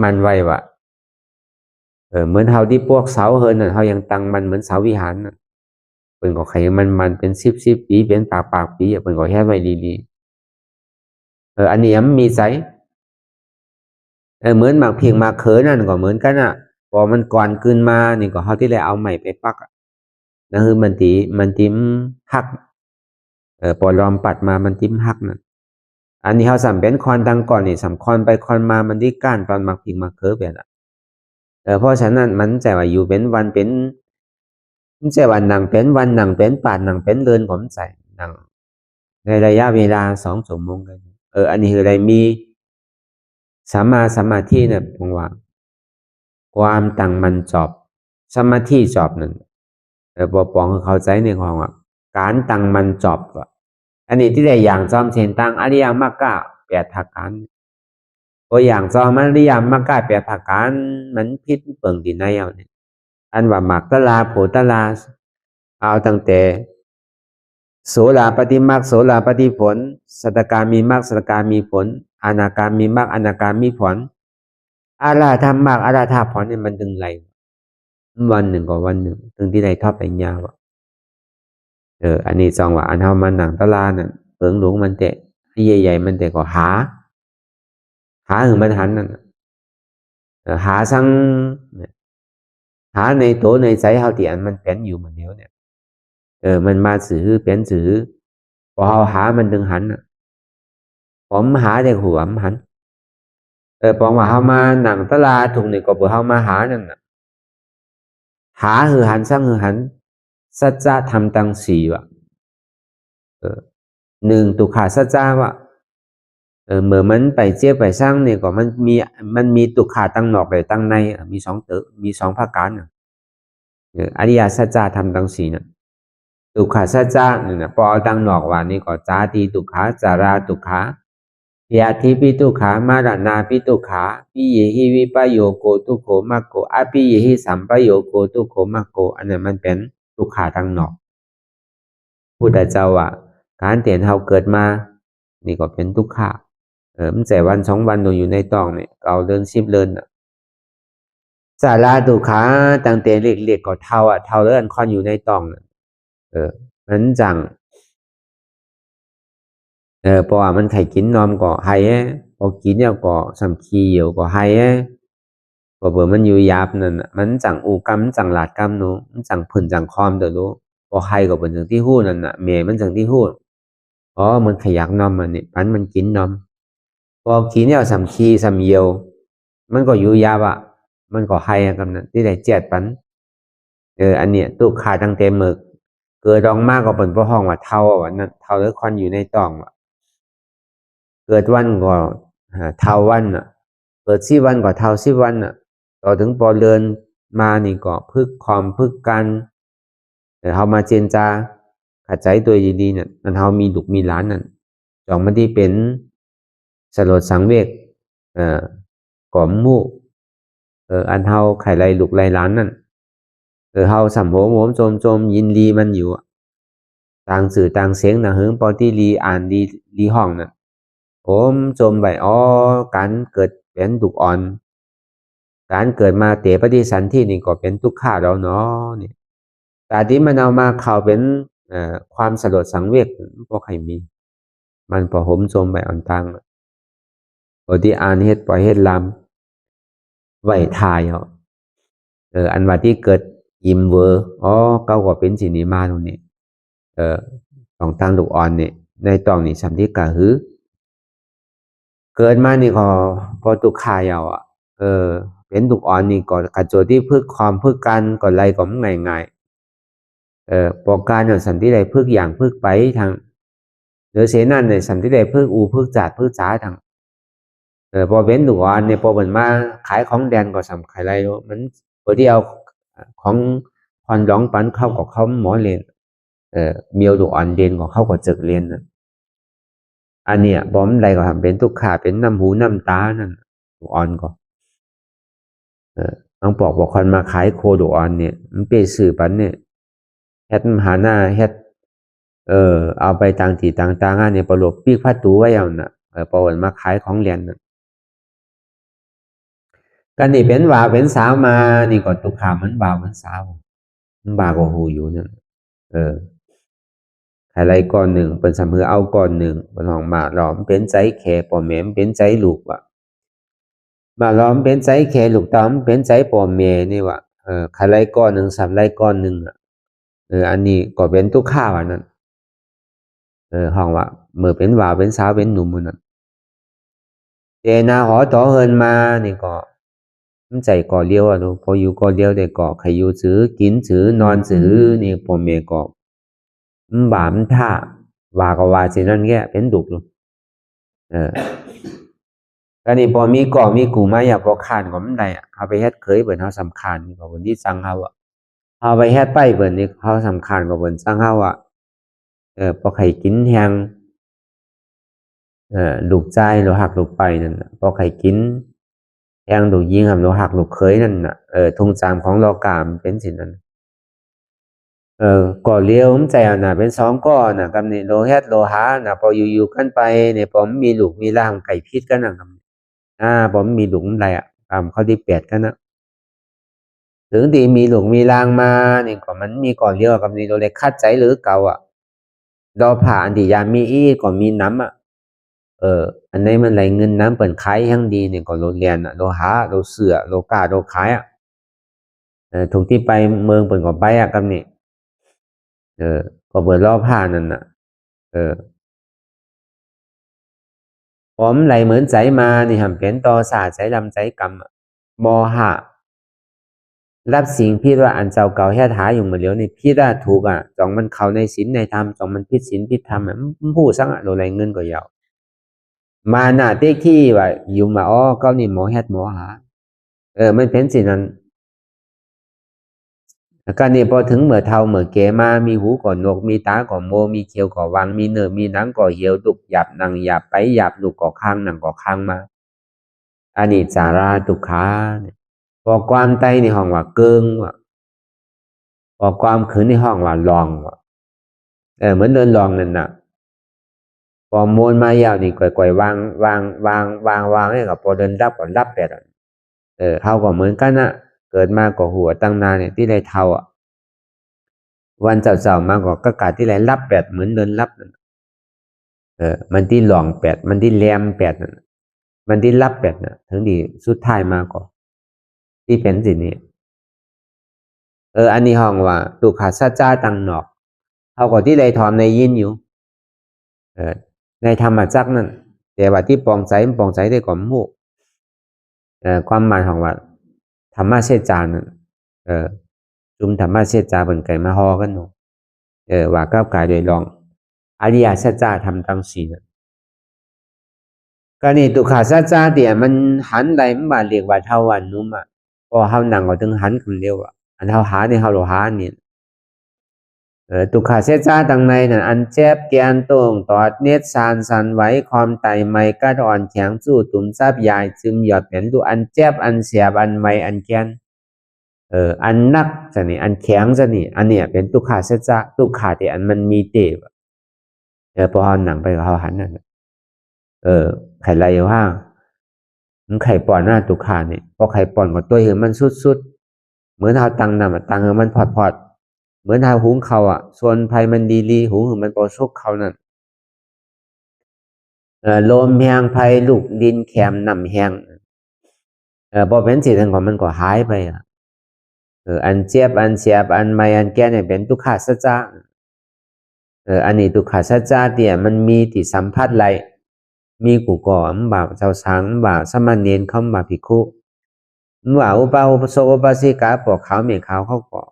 มันไว้ว่ะเหมือนเฮาที่พวกเสาเฮินน่ะเฮายังตั้งมันเหมือนเสาวิหารน่ะเป็นก็ไขมันเป็น10ปีเป็นปากปีเป็นก็แค่ไว้ดีๆอันนี้มันมีไสเหมือนหมากเพียงหมากเขยนั่นก็เหมือนกันพอมันก่อนขึ้นมานี่ก็เฮาที่ได้เอาใหม่ไปปักนั่นคือมันติ้มหักพอลอมปัดมามันติ้มหักนั่นอันนี้เฮาสำเป็นคอนดังก่อนนี่สำคอนไปคอนมามันที่ก้านตอนหมากเพียงหมากเขยแบบเพราะฉะนั้นมันจะว่าอยู่เป็นวันเป็นมันจะว่านั่งเป็นวันนั่งเป็นปาดนั่งเป็นเดินผมใส่นั่งในระยะเวลา2 ชั่วโมงกันอันนี้คืออะไรมีสัมมาสมาธิเนี่ยผมว่าความตั้งมันจอบสมาธิจอบนั่นปอปองเข้าใจในของว่าการตั้งมันจอบอันนี้ที่ได้อย่างจอมเชนตั้งอริยมรรค8 ประการตัวอย่างจอมอริยมรรค8 ประการมันพิษเปิงที่ไหนเอาเนี่ยอันว่ามรรคตลาโผตลาเอาตั้งแต่โสดาปฏิมรรคโสดาปฏิผลสัตตกามีมรรคสัตตกามีผลอนาคามีมรรคอนาคามีผลอาราธรรมมรรคอาราธาผลเนี่ยมันดึงไหลวันหนึ่งก็วันหนึ่งถึงที่ไหนทอดไปยาวอันนี้จองว่าอันเฮามันหนังตลาน่ะเปิงหลวงมันแต่ใหญ่ๆมันแต่ก็หาถึงมันหันนั่นหาสั่งหาในโตในใจเฮาที่อันมันเป็นอยู่เหมือนเดียวเนี่ยมันมาสื่อเป็นสื่อพอเฮาหามันดึงหันผมหาแต่หัวมันหันปองว่าเฮามาหนังตลาถูกนี่ก็บ่เฮามาหานั่นน่ะหาคือหันสั่งคือหันสัจจะธรรมตั้ง4ว่ะ1ตุขาสัจจะว่ะเมื่อมันไปเจ็บไปสร้างเนี่ยก็มันมีตุขาตั้งนอกไปตั้งในมี2 ประการอริยสัจจะธรรมตั้ง4น่ะตุขาสัจจะนี่นะพอตั้งนอกว่านี่ก็จาติตุขาจาราตุขาพยาธิปิตุขามารณาปิตุขาปิเยหิวิปโยโกทุโขมัคโกอปิเยหิสัมปโยโกทุโขมัคโกอันนั้นมันเป็นตุขาตั้งนอกพุทธเจ้าว่าการเตียนเฮาเกิดมานี่ก็เป็นทุกขามันแต่วัน2 วันอยู่ในตองเนี่ยเราเดิน10 เดินสาราตุขาตั้งแต่เล็กๆก็เท่าเลื่อนคอนอยู่ในตองนั้นจังเพราะว่ามันไข่กินนอมก็ให้พอกินเนี่ยก็สำคีอยู่ก็ให้ก็เบอมันอยู่ยาบนั่นมันจังอูกรรมจังหลาดกรรมเนาะมันจังผื่นจังคอมเด้อรู้พอให้ก็เป็นจังที่ฮู้นั่นน่ะแม่มันจังที่ฮู้มันขยักนอมมันนี่มันกินนอมพอกินเนี่ยสำคีสำเยียวมันก็อยู่ยาบมันก็ให้กันนั่นที่ได้7 ปันอันเนี้ยตุกขาตั้งแต่หมึกเกิดรองมากก็เป็นเพราะห้องว่าเท่าว่านั่นเท่าแล้วควันอยู่ในตองเกิดวันก็เท่าวันเกิด10 วันก็เท่า10 วันต่อถึงพอเดินมานี่ก็พึกความพึกกันเฮามาเจนจาขัดใจตัวดีๆเนี่ยมันเฮามีลูกมีหลานนั่นจองมันที่เป็นสลดสังเวชก่อมมู่อันเฮาไข่ไรลูกไรหลานนั่นเฮาสัมโหมโจมยินดีมันอยู่ต่างสื่อต่างเสียงหึงปอที่ลีอ่านลีห้องน่ะผมโจมไปการเกิดเป็นดุกอ่อน การเกิดมาเตปฏิสันธินี่ก็เป็นทุกขาแล้วเนาะเนี่ยแต่ที่มันเอามาเข้าเป็นความสลดสังเวชบ่ใครมีมันพอห่มโจมไปอันตังบทที่อ่านเฮ็ดปล่อยเฮ็ดลำไหวทายอันว่าที่เกิดยิมเวอร์เก้าก็เป็นสินีมาตรงนี้ของทางลูกอ่อนเนี่ยในตองนี่สัมทิกะหือเกิดมานี่ก็ตุกขายเอาเป็นลูกอ่อนนี่ก็กระโจที่พึกความพึกกันก็ไรก็ง่ายปอกการอย่างสัมที่ใดพึกอย่างพึกไปทางหรือเสนั่นเนี่ยสัมที่ใดพึกพึกจัดพึกจ้าทางพอเป็นลูกอ่อนเนี่ยพอมันมาขายของแดนก็สำคัญอะไรมันพอที่เอาของคอนร้องปันเข้ากับเขาหมอเรียนเมียวลูกอ่อนเรียนของเขาก็จึกเรียนนะอันเนี้ยบอมใดก็ทำเป็นทุกขาเป็นน้ำหูน้ำตานั่นลูกอ่อนก็น้องบอกคนมาขายโคลูกอ่อนเนี่ยมันเป็นสื่อปันเนี่ยเฮ็ดมหาหน้าเฮ็ดเอาไปต่างที่ต่างๆเนี่ยประหลบปีกพัดตูไว้เอาน่ะพอวันมาขายของเรียนน่ะกันนี่เป็นว่าเป็นสาวมานี่ก็ตุกขามันบ่าวมันสาวมันบ่าวก็หูอยู่นั่นอะไรก่อนหนึ่งเป็นสำเพือเอาก่อนหนึ่งเป็นห้องมาล้อมเป็นใจแข่ปอแม่เป็นใจลูกว่ะมาล้อมเป็นใจแข่ลูกตอมเป็นใจปอแม่นี่ว่ะอะไรก่อนหนึ่งสำไรก่อนหนึ่งอันนี้ก็เป็นตุกข้าว่ะนั่นห้องว่าเมื่อเป็นว่าเป็นสาวเป็นหนุ่มนั่นเจนาหอต่อเฮินมานี่ก็มันใจก่อเลี้ยวอ่ะลูกพออยู่ก่อเลี้ยวได้ก่อใครอยู่ซื้อกินซื้อนอนซื้อนี่ปอแม่ก็บามท่าว่าก็ว่าสินั่นแกเป็นดุกลูกก็นี่พอมีก่อมีกูมาอยากพอขานก็มันได้เอาไปเฮ็ดเคยเบิ่นเฮาสำคัญก็เบิ่นที่สั่งเฮาเอาไปเฮ็ดไปเบิ่นนี่เฮาสำคัญก็เบิ่นสั่งเฮาพอไข่กินแฮงลูกใจเราหักลูกไปนั่นน่ะพอไข่กินแฮงลูกยิงครับเราหักลูกเคยนั่นน่ะทุงจามของโลกามเป็นสินั้นก่อเลี้ยวใจน่ะเป็นสองก้อนน่ะกำนี่โลเฮ็ดโลหาน่ะพออยู่ๆกันไปเนี่ยผมมีลูกมีร่างไก่พิษกันน่ะผมมีลูกอะไรข้อที่8กันนะถึงที่มีลูกมีร่างมานี่ก็มันมีก่อเลี้ยวกับนี่โลเล็กคัดใจหรือเก่าดอผ่าอันที่ยามีก็มีน้ำอันนี้มันไหลเงินน้ำเปิดขายแห่งดีเนี่ยก็โลเรียนโลหาโลเสือโลกาโลขายถูกที่ไปเมืองเปิดก็ไปกับนี่ก็เปิดรอบผ้านั่นน่ะผมไหลเหมือนใจมานี่ทำเป็นต่อสาใจลำใจกรรมบอหะรับสิ่งพี่ว่าอันเจ้าเก่าแห่ท้าอยู่มาเลี้ยวนี่พี่ได้ถูกจองมันเข้าในศีลในธรรมจองมันพิษศีลพิษธรรมมันพูดสังโลไหลเงินก็ยาวมาหน้าเต็กที่ว่าอยู่มาเก้านี่หมอเฮ็ดหมอหามันเป็นสิ่งนั้นการนี้พอถึงเมื่อเท่าเมื่อแก่มามีหูก่อนนกมีตาก่อนโมมีเขียวก่อวังมีเนื้อมีหนังก่อเหี่ยวดุกหยับนังหยับไปหยับลูกก่อข้างหนังก่อข้างมาอันนี้จาราตุขาเนี่ยพอความไตในห้องว่าเกิงว่ะพอความขืนในห้องว่าลองว่ะเหมือนเดินลองนั่นน่ะพอมวลมายาวนี่ก่อยวางให้กับพอเดินรับก่อนรับแบบเท่าก็เหมือนกันนะเกิดมาก็หัวตั้งนานเนี่ยที่ไรเท่าวันเจ้ามาก็กาที่ไรรับแบบเหมือนเดินรับนั่นมันที่หลองแปดมันที่แรมแปดนั่นมันที่รับแปดน่ะถึงดีสุดท้ายมาก็ที่เป็นสิ่งนี้อันนี้ห้องว่าตุขาซาจ้าตังหนอกเท่ากับที่ไรทอมในยินอยู่ในธรรมจักนั่นแต่ว่าที่ปองใจได้ก่อนหมู่ความหมายของว่าธรรมะเสจานั่นจุมธรรมะเสจาเป็นไก่มาฮอกันเนาะว่าก้าวกายโดยลองอริยสัจจะทำตั้งสี่นั่นก็นี่ตุขาสัจจะเดี๋ยวมันหันใดมันบาเรียกว่าเท่าวันนุ่มพอเฮานั่งก็ถึงหันคำเดียวอันเฮาหาในเฮาโลหานี่ตุขาเสจาตังในนั่นอันเจ็บเกียนตรงตอดเนตรสันไหวความไตไม่กระดอนแข็งสู้ตุ่มซับใหญ่ซึมหยอดเป็นดูอันเจ็บอันเสียบอันไวอันแกนอันนักจะนี่อันแข็งจะนี่อันเนี้ยเป็นตุขาเสจาตุขาที่อันมันมีเตบพอหนังไปเขาหันนั่นไข่ไรว่า ไข่ป่อนหน้าตุขาเนี่ยพอไข่ป่อนก็ตัวเห็นมันสุดเหมือนเอาตังนำตังเห็นมันพอดเหมือนเอาหุงเขาส่วนไผ่มันดีหุงมันพอสุกเขานั่นลมแหงไผ่ลูกดินแคมน้ำแหงพอเป็นสิ่งของมันก็หายไปอันเจ็บอันเสียบอันไม่อันแก่เนี่ยเป็นทุกขาสัจจะอันนี้ทุกขาสัจจะเนี่ยมันมีที่สัมผัสไรมีกูก่อบ่าวเจ้าสังบ่าวสมณเณรเขาบ่าวภิกขุบ่าวอุปาอุปโสอุปาสิกาปอกขาวเมียขาวเขาก่อ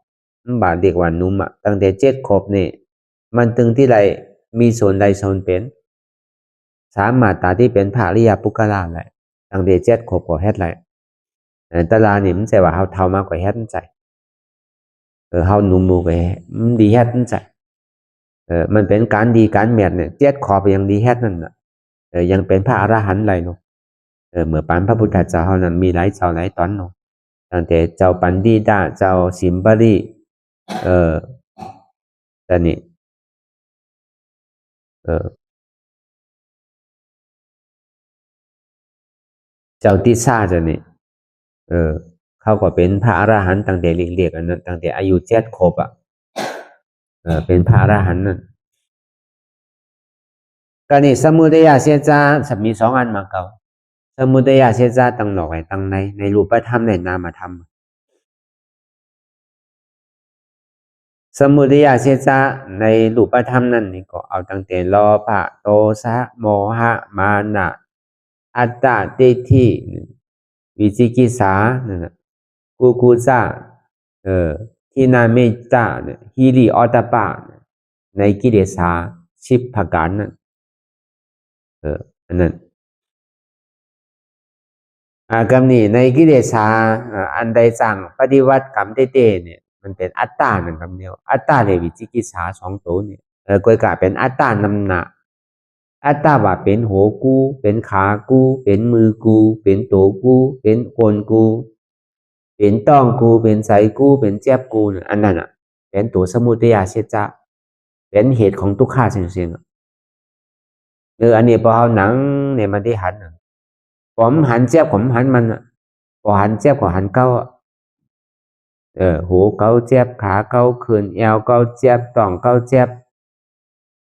บ่าวเด็กวันนุ่มตั้งแต่7 ขวบนี่มันตึงที่ไรมีส่วนใดส่วนเป็นสามารถตาที่เป็นพระอริยปุคละไรตั้งแต่7 ขวบก็เฮ็ดไรตลานี่มันใจว่าเขาเท่ามากกว่าเฮ็ดใจเขาหนุ่มมูกมันดีเฮ็ดใจมันเป็นการดีการเมียดเนี่ย7 ขวบยังดีเฮ็ดนั่นยังเป็นพระอรหันต์ไรเนาะเมื่อปันพระพุทธเจ้านั้นมีหลายเจ้าหลายตอนเนาะตั้งแต่เจ้าปันดีดาเจ้าสิมบรีแต่นี่เจ้าติสาจะนี่เขาก็เป็นพระอรหันต์ตั้งแต่เล็กๆอันนั้นตั้งแต่อายุ7 ขวบเป็นพระอรหันต์นั่นก็นี่สมุทัยเสียจาจะมี2 อันมาเก่าสมุทัยเสียจาตั้งหนอกไว้ตั้งในรูปธรรมในนามธรรมสมุทัยเสียจาในรูปธรรมนั่นนี่ก็เอาตั้งแต่โลภะโทสะโมหะมานะอัตตาทิฏฐิวิจิกิจฉานั่นน่ะกุกุจจะทินามิตะฮิริโอตตัปปะในกิเลส10 ประการนั่นอันนั้นกรรมนี้ในกิเลสอันใดสั่งปฏิวัติกรรมเต้ๆเนี่ยมันเป็นอัตตาหนึ่งคำเดียวอัตตาเลยวิจิกิจฉา2 ตัวเนี่ยก็กลายเป็นอัตตานำหนักอัตตาว่าเป็นหัวกูเป็นขากูเป็นมือกูเป็นตัวกูเป็นคนกูเป็นต้องกูเป็นใจกูเป็นเจ็บกูอันนั้นเป็นตัวสมุทัยเสียจาเป็นเหตุของทุกข์เสียงอันนี้พอเอาหนังเนี่ยมันได้หันผมหันเจ็บผมหันมันพอหันเจ็บก็หันเก้าหูเก้าเจ็บขาเก้าคืนเอวเก้าเจ็บต้องเก้าเจ็บ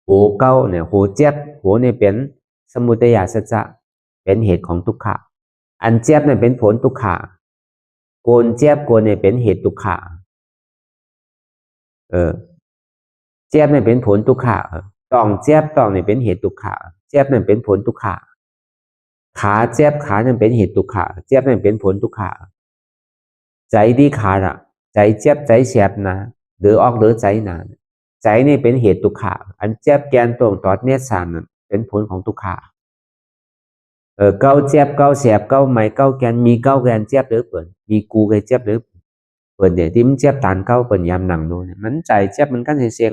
หูเก้าเนี่ยหูเจ็บหูเนี่ยเป็นสมุทัยสัจจะเป็นเหตุของทุกข์อันเจ็บเนี่ยเป็นผลทุกข์โกนเจ็บโกนเนี่ยเป็นเหตุทุกข์เจ็บเนี่ยเป็นผลทุกข์ต้องเจ็บต้องเนี่ยเป็นเหตุทุกข์เจ็บเนี่ยเป็นผลทุกข์ขาเจ็บขาเนี่ยเป็นเหตุทุกข์เจ็บเนี่ยเป็นผลทุกข์ใจดีขาใจเจ็บใจเสียบนะหรือออกหรือใจหนาใจนี่เป็นเหตุทุกข์อันเจ็บแกนตรงตอดเนสานนั่นเป็นผลของทุกข์เก้าเจ็บเก้าเสียบเก้าไม้เก้าแกนมีเก้าแกนเจ็บหรือเปิดมีกูไกเจ็บหรือเปิดเนี่ยที่มันเจ็บตานเก้าเปิดยามหนังโน่นมันใจเจ็บมันกันเสียง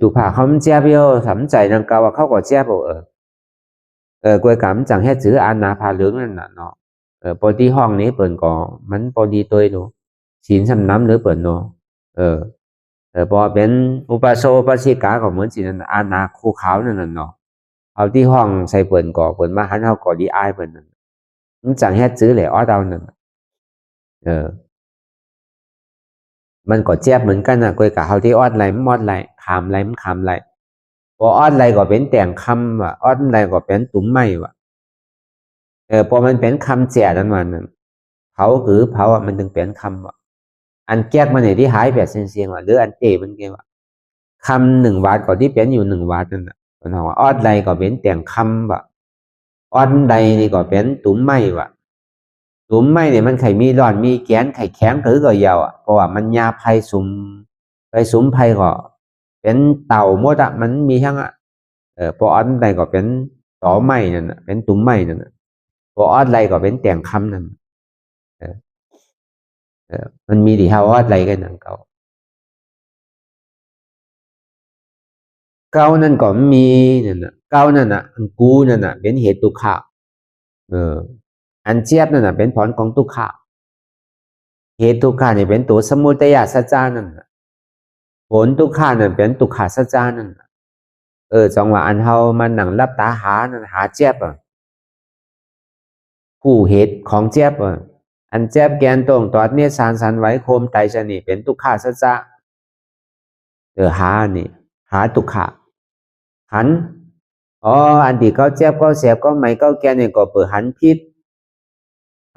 ตุผ่าเขามันเจ็บเยอะทำใจนังเก้าว่าเขาก็เจ็บกวยcảm chẳng hết chữ an na pha lưỡngนั่นน่ะเนาะพอที่ห้องนี้เปิดก็มันพอดีตัวเนาะศีลน้ำหรือเปิดเนาะพอเป็นอุปาโสอุปาสิกาก็เหมือนศีลอานาคู่ขาวนั่นน่ะเนาะเอาที่ห้องใส่เปิดก่อเปิดมาหันเขาก่อดีอายเปิดนั่นมันchẳng hết chữเลยอ้อเรานั่นมันก็เจ็บเหมือนกันนะกวยกับเขาที่อ้อนไรมันอ้อนไรขามไรมันขามไรพออ้อนไรก็เป็นแต่งคำว่ะอ้อนไรก็เป็นตุ้มไม่ว่ะพอมันเป็นคำเสียนั้นมันเผาหรือเผามันถึงเป็นคำว่ะอันแก้กมันเนี่ยที่หายแบบเสียงๆว่ะหรืออันเตมันเกี่ยวว่ะคำ1 วาทก็ที่เป็นอยู่1 วาทนั่นแหละมันบอกว่าอ้อนไรก็เป็นแต่งคำว่ะอ้อนใดนี่ก็เป็นตุ้มไม่ว่ะตุ้มไม่เนี่ยมันไข่มีร้อนมีแกนไข่แข็งถือก็ยาวเพราะว่ามันยาไผ่สุ่มไผ่ก็เป็นเต่าหมดมันมีทั้งพออ้อนใดก็เป็นต่อไม้นั่นเป็นตุ้มไม้นั่นพออ้อนไรก็เป็นแต่งคำนั่นมันมีที่เฮาอ้อนไรกันนั่นเก่านั่นก็มีนั่นน่ะเก่านั่นน่ะอันกูนั่นน่ะเป็นเหตุทุกข์อันเจี๊ยบนั่นน่ะเป็นผลของทุกข์เหตุทุกข์นี่เป็นตัวสมุทัยสัจจานั่นผลทุกข์นั่นเป็นทุกขสัจจานั่นจังหวะอันเฮามันนั่งรับตาหานั่นหาเจี๊ยบ ผู้เหตุของเจ็บอันเจ็บแกนตรงตอดเนี่ยสันไหวโคมไตชนิเป็นทุกขาสัจจะหานี่หาทุกขาหันอันที่เขาเจ็บเขาเสียบเขาไม่เขาแกนเนี่ยก็เปิดหันพิษ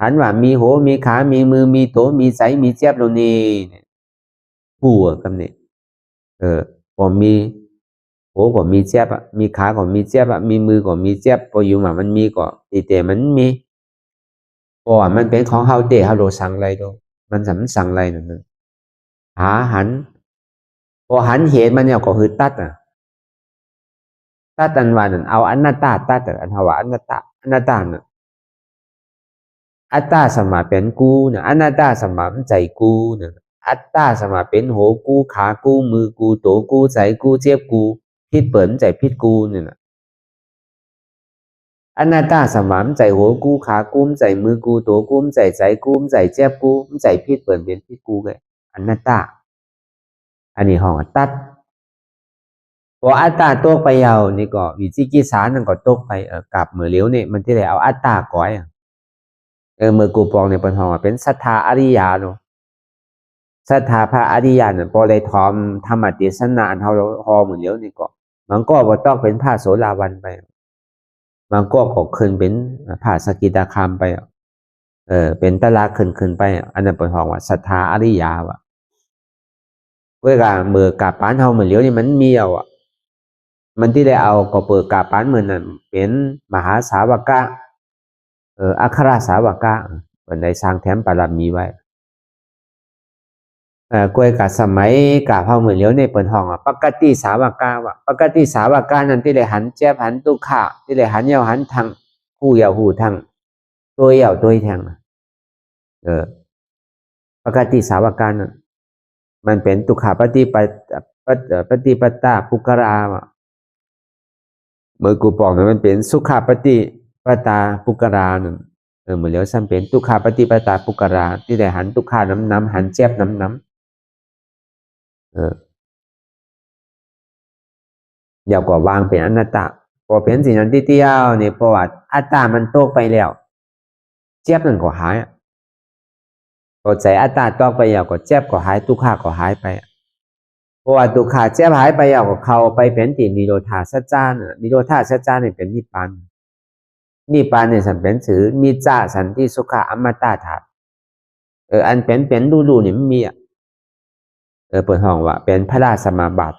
หันว่ามีหูมีขามีมือมีโตมีใสมีเจ็บตรงนี้ผู้กับนี่ก็มีหูก็มีเจ็บมีขาก็มีเจ็บมีมือก็มีเจ็บพออยู่มามันมีก็ตีเตมันมีเพราะว่ามันเป็นของเฮาเตะเฮาโดสั่งอะไรดูมันสั่งอะไรนั่นนึงหาหันพอหันเหตุมันเนี่ยก็คือตัดอันว่านั่นเอาอนัตตาตัดอันว่าอนัตตาน่ะอัตตาสมาเป็นกูเนี่ยอนัตตาสมาเป็นใจกูเนี่ยอัตตาสมาเป็นหูกูขากูมือกูโตกูใจกูเจ็บกูพิษเปิดใจพิษกูเนี่ยนะอนัตตาสมามใจหัวกูขากูใจมือกูโตกูใจกูใจเจ็บกูใจพิษเปิดเป็นพิษกูไงอนัตตาอันนี้ห้องตัดพออัตตาตกไปยาวนี่ก็วิจิกิจฉานั่นก็ตกไปกลับมือเลี้ยวนี่มันที่ไหนเอาอัตตาก้อยมือกูปองในปัญหาเป็นศรัทธาอริยาเนาะศรัทธาพระอริยาเนี่ยพอได้ทอมธรรมเทศนาเฮาฮอมือเลี้ยวนี่ก็มันก็บ่ต้องเป็นพระโสดาบันไปมันก็ขึ้นเป็นพระสกิทาคามไปเป็นตลาขึ้นไปอันนั้นเป็นห้องว่าศรัทธาอริยาวะเวลาเมื่อกาปานเฮาเหมือนเลี้ยวนี่มันมีมันที่ได้เอาก็เปิดกาปานเหมือนนั้นเป็นมหาสาวกะอัครสาวกะเป็นได้สร้างแถมปารมีไว้กวยกับสมัยกาเฮาเหมือนเลี้ยวในเปิดห้องปกติสาวกะวะปกติสาวกะนั้นที่ได้หันเจ็บหันตุขะที่ได้หันยาวหันทางผู้ยาวหูทางตัวยาวตัวแทงปกติสาวกานั้นมันเป็นตุขะปฏิปตาปุกราวะเมื่อกูบอกมันเป็นสุขะปฏิปตาปุกราหนึ่งเหมือนเลี้ยวซ้ำเป็นตุขะปฏิปตาปุกราที่ได้หันตุขะน้ำหันเจ็บน้ำอย่ากว่าวางเป็นอนัตตาพอเป็นสิ่งนั้นที่เที่ยวเนี่ยเพราะว่าอัตตามันตกไปแล้วเจ็บนั่นก็หายพอใจอัตตาตกไปแล้วก็เจ็บก็หายทุกข์ก็หายไปเพราะว่าทุกข์เจ็บหายไปแล้วก็เข้าไปเป็นตินิโรธาสัจจานะนิโรธาสัจจาเนี่ยเป็นนิพพานเนี่ยสันเป็นถือมีจ้าสันติสุขะอมตะธาตุอันเป็นดูนี่มันมีเปิดห้องว่าเป็นพระราชสมาบัติ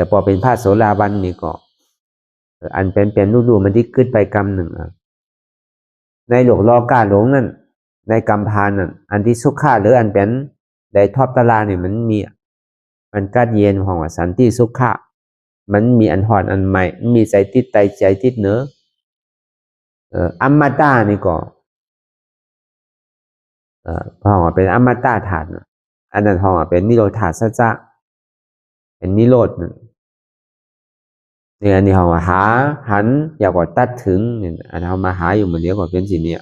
พอเป็นพระโสดาบันนี่ก็อันเป็นดูมันที่ขึ้นไปกรรมหนึ่งในหลวงรอกาหลงนั่นในกรรมพานนั่นอันที่สุขะหรืออันเป็นได้ทอบตารางนี่มันมีมันกัดเย็นของว่าสันติสุขะมันมีอันหอนอันใหม่มีใจติดใจติดเนื้ออมตะนี่ก็ห้องว่าเป็นอมตะธาตุอันนั้นห้องว่าเป็นนิโรธาสัจจะเป็นนิโรธเนี่ยอันนี้ห้องว่าหันอยากว่าตัดถึงเนี่ยอันเรามาหาอยู่เหมือนเดียวก็เป็นสิ่งนี้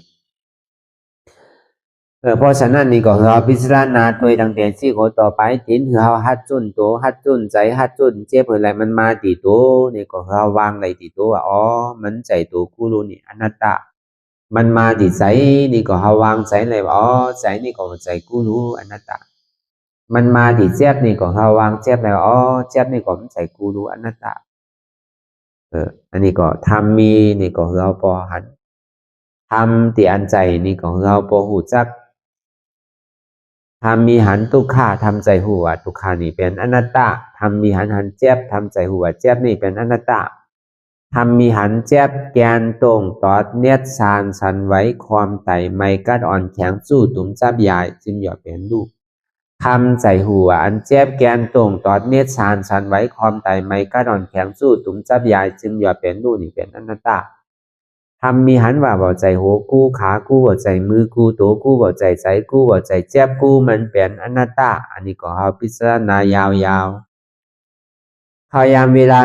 เพราะฉะนั้นนี่ก็เราพิจารณาตัวดังแต่ที่เขาต่อไปทิ้งเราฮัดจุนตัวฮัดจุนใจฮัดจุนเจ็บอะไรมันมาตีตัวนี่ก็เราวางอะไรตีตัวว่ามันใจตัวกูรู้นี่อนัตตามันมาตีใจนี่ก็เราวางใจเลยว่าใจนี่ก็ใจกูรู้อนัตตามันมาตีเจ็บนี่ก็เราวางเจ็บเลยเจ็บนี่ก็ใจกูรู้อนัตตาอันนี้ก็ทำมีนี่ก็เราพอหันทำตีอันใจนี่ก็เราพอหูจักทำมีหันทุกขาทำใจหัวทุกขานี่เป็นอนัตตาทำมีหันเจ็บทำใจหัวเจ็บนี่เป็นอนัตตาทำมีหันเจ็บแกนตรงตอดเนียดสานสันไว้ความไตไม่กัดอ่อนแข็งสู้ตุ่มจับยายจึงหยอดเป็นลูกทำใจหัวอันเจ็บแกนตรงตอดเนียดสานสันไว้ความไตไม่กัดอ่อนแข็งสู้ตุ่มจับยายจึงหยอดเป็นลูกนี่เป็นอนัตตาทำมีหันว่าบ่ใจหัวกู้ขากู้บ่ใจมือกู้ตัวกู้บ่ใจใจกู้บ่ใจเจ็บกู้มันเป็นอนัตตาอันนี้ก็เฮาพิจารณายาวๆพยายามเวลา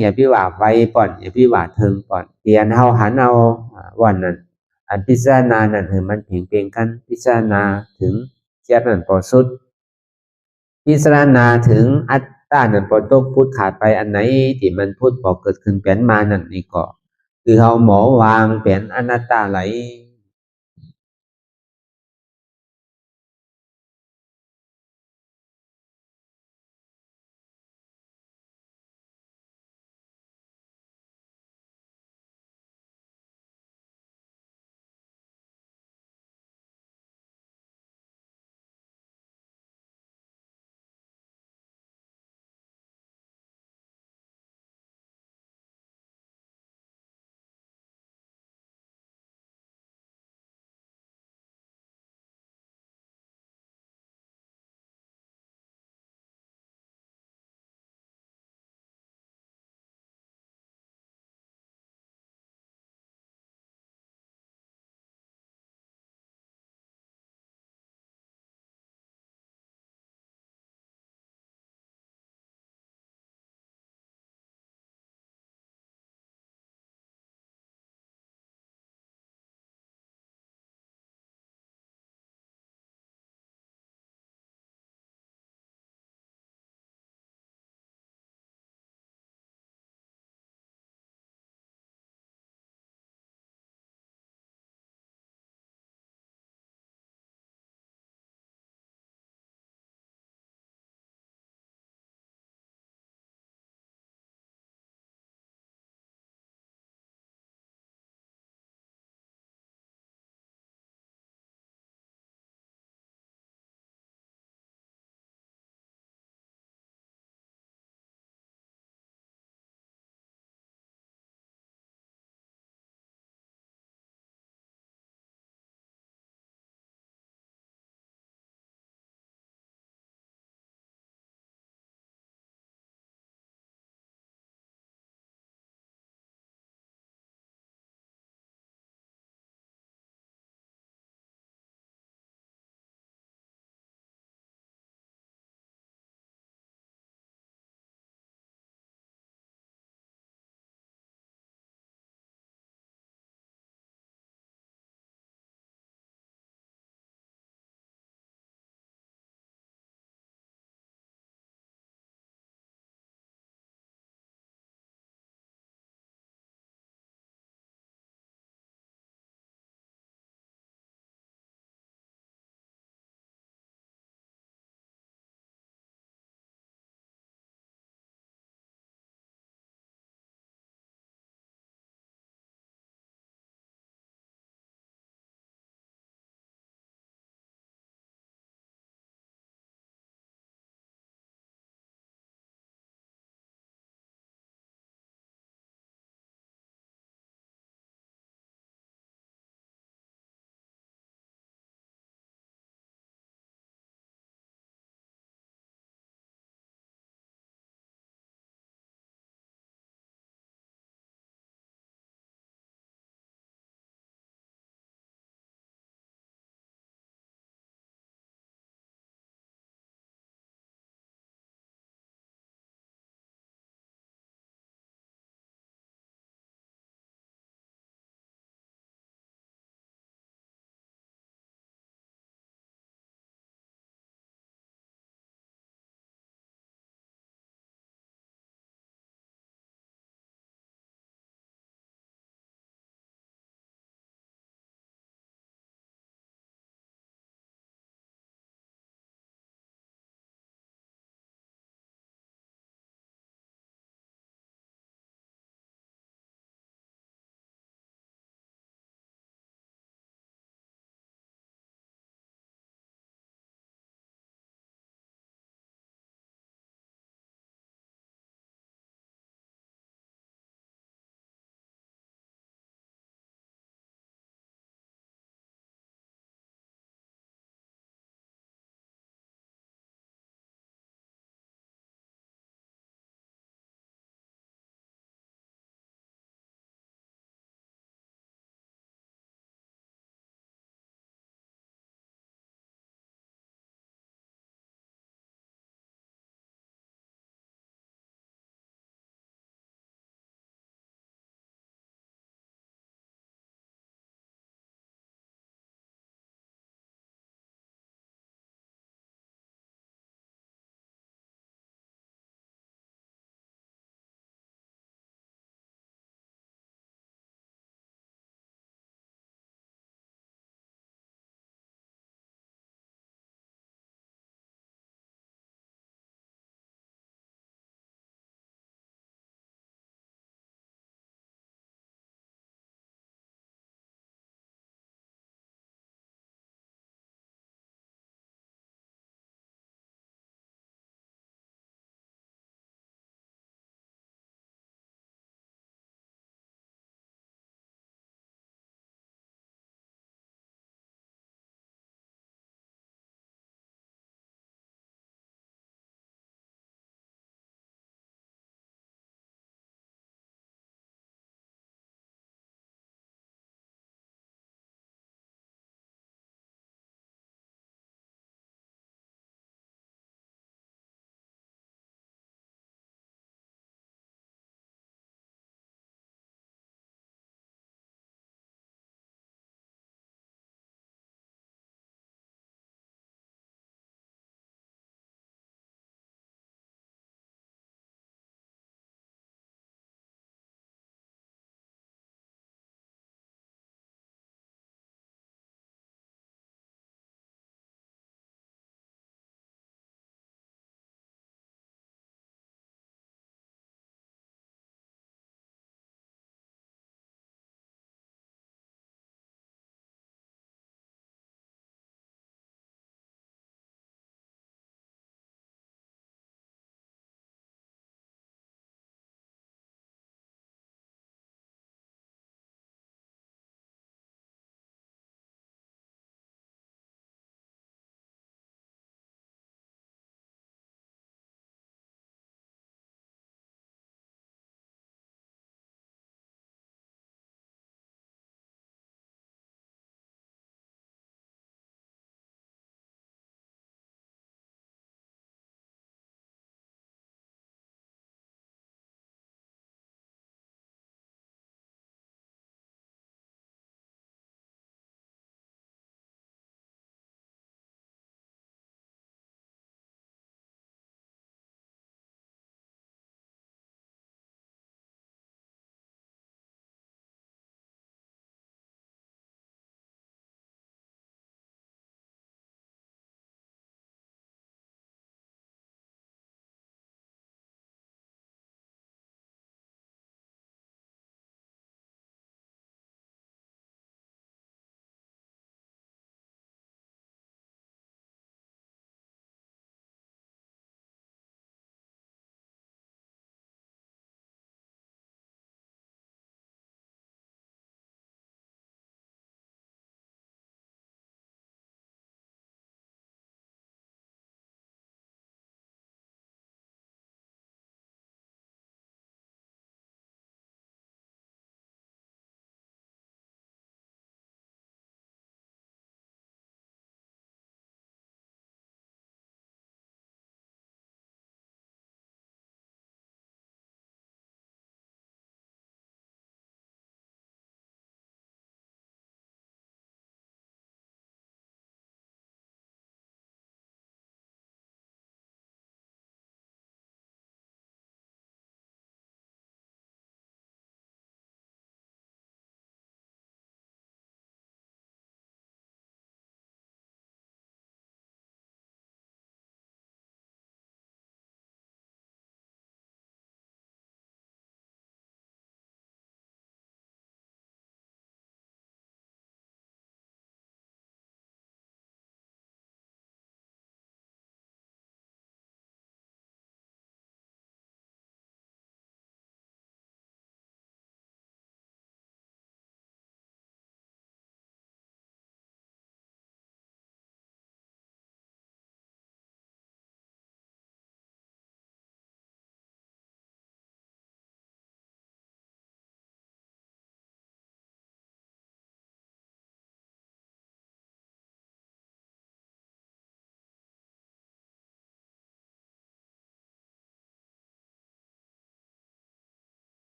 อย่าพี่ว่าไวป่อนอย่าพี่ว่าเทิงป่อนเตียนเฮาหันเอาวันนั้นอันพิจารณานั่นคือมันเพียงกันพิจารณาถึงเจ็บนั่นพอสุดพิจารณาถึงอัตตานั่นพอตกพูดขาดไปอันไหนที่มันพูดพอเกิดขึ้นเป็นมานั่นนี่ก็คื คือเฮาหมอวางเป็นอนัตตาไหล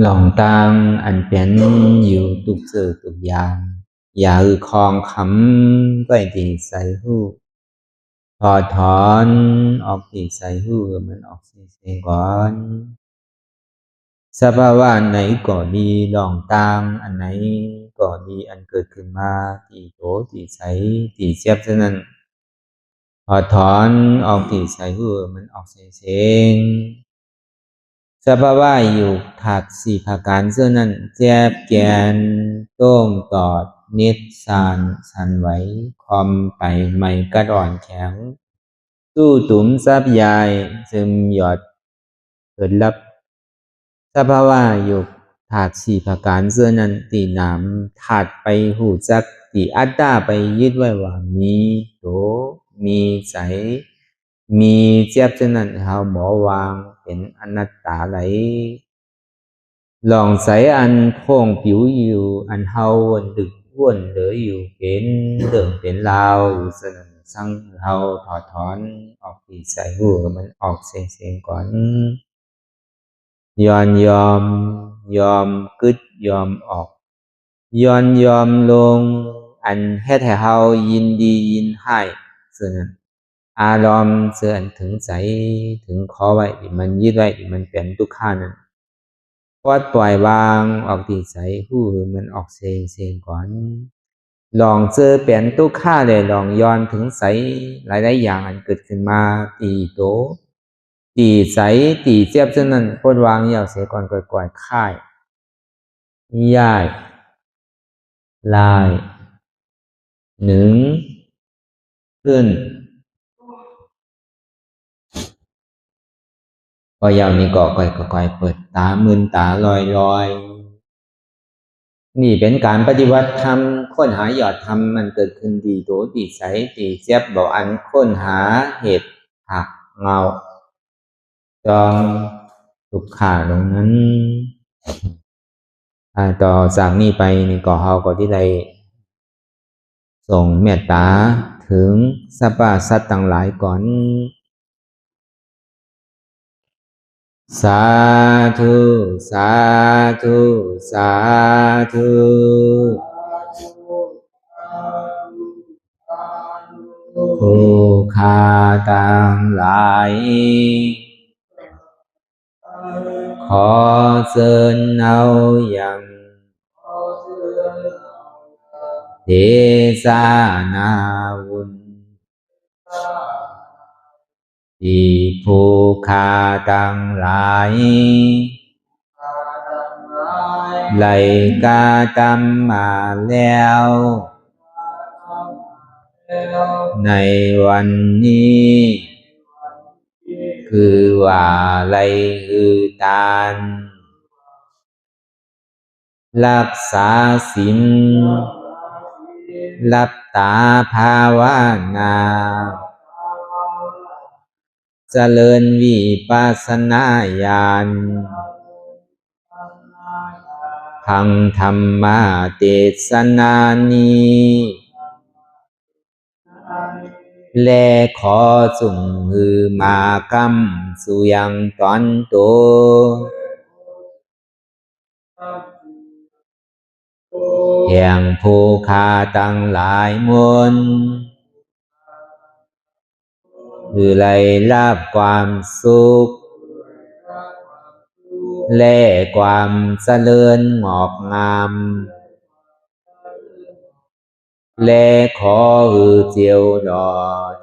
หลองตังอันเป็นอยู่ตุกเจอตุกยามอย่าคลองคำไปตีใส่หูพอถอนออกตีใส่หูมันออกเสียงก่อนสภาวะไหนก็ดีหลองตังอันไหนก็ดีอันเกิดขึ้นมาตีโตตีใสตีเสียบฉะนั้นพอถอนออกตีใส่หูมันออกเสียงสภาวะอยู่ถักสี่ภาการเสื้อนั้นแจบแกนต้งตอดนิดสานสันไหวคอมไปไม่กระดอนแข็งสู้ตุ๋มซับยายซึมหยอดเกิดลับสภาวะอยู่ถักสี่ภาการเสื้อนั้นตีหนามถัดไปหูจักตีอัตตาไปยึดไว้ว่ามีโตมีใจมีเจ็บฉะนั้นเฮาหมอวางเป็นอนัตตาไหลลองใส่อันโค้งผิวอยู่อันเฮาวนดึกวนเหลืออยู่เป็นเรื่องเป็นราวอยู่สนั่นสั่งเฮาถอดถอนออกที่ใส่หูมันออกเสียงก่อนยอมกึดยอมออกยอมลงอันเฮ็ดให้เฮายินดียินให้ส่วนนั้นอารมณ์เสื่อถึงใจถึงขอไว้มันยึดไว้มันเป็นทุกขานั้นปล่อยวางออกที่ใจหูมันออกเสียงก่อนลองเจอเป็นทุกขาเลยลองย้อนถึงใสหลายอย่างอันเกิดขึ้นมาตีโตตีใสตีเจ็บฉะนั้นปลดวางยาวเสียก่อนก่อยค่ายย่ายลายหนึ่งขึ้นพอยาวนี้ก็ก่อยเปิดตามึนตาลอยนี่เป็นการปฏิบัติธรรมค้นหายอดธรรมมันเกิดขึ้นดีโตดีใสดีเจ็บบอกอันค้นหาเหตุหักเงาจองทุกขาตรงนั้นต่อจากนี้ไปนี่ก็เฮาก็ที่ได้ส่งเมตตาถึงสรรพสัตว์ต่างหลายก่อนสาธุสาธุสาธุผู้ฆ่าต่างหลายขอเชิญเอาอย่างเทศนาวุญที่ผู้ฆ่าต่างหลายไหลกาตำมาแล้วในวันนี้คือว่าไหลอือตานรักษาศีลหลับตาภาวนาเจริญวิปัสสนาญาณพังธรรมเทศนานี้และขอสุ่มหือมากรรมสุยังตอนโตแห่งผู้ฆ่าตั้งหลายมนคือไล่ลาบความสุขและความเจริญงอกงามและขอหือเจียวดอด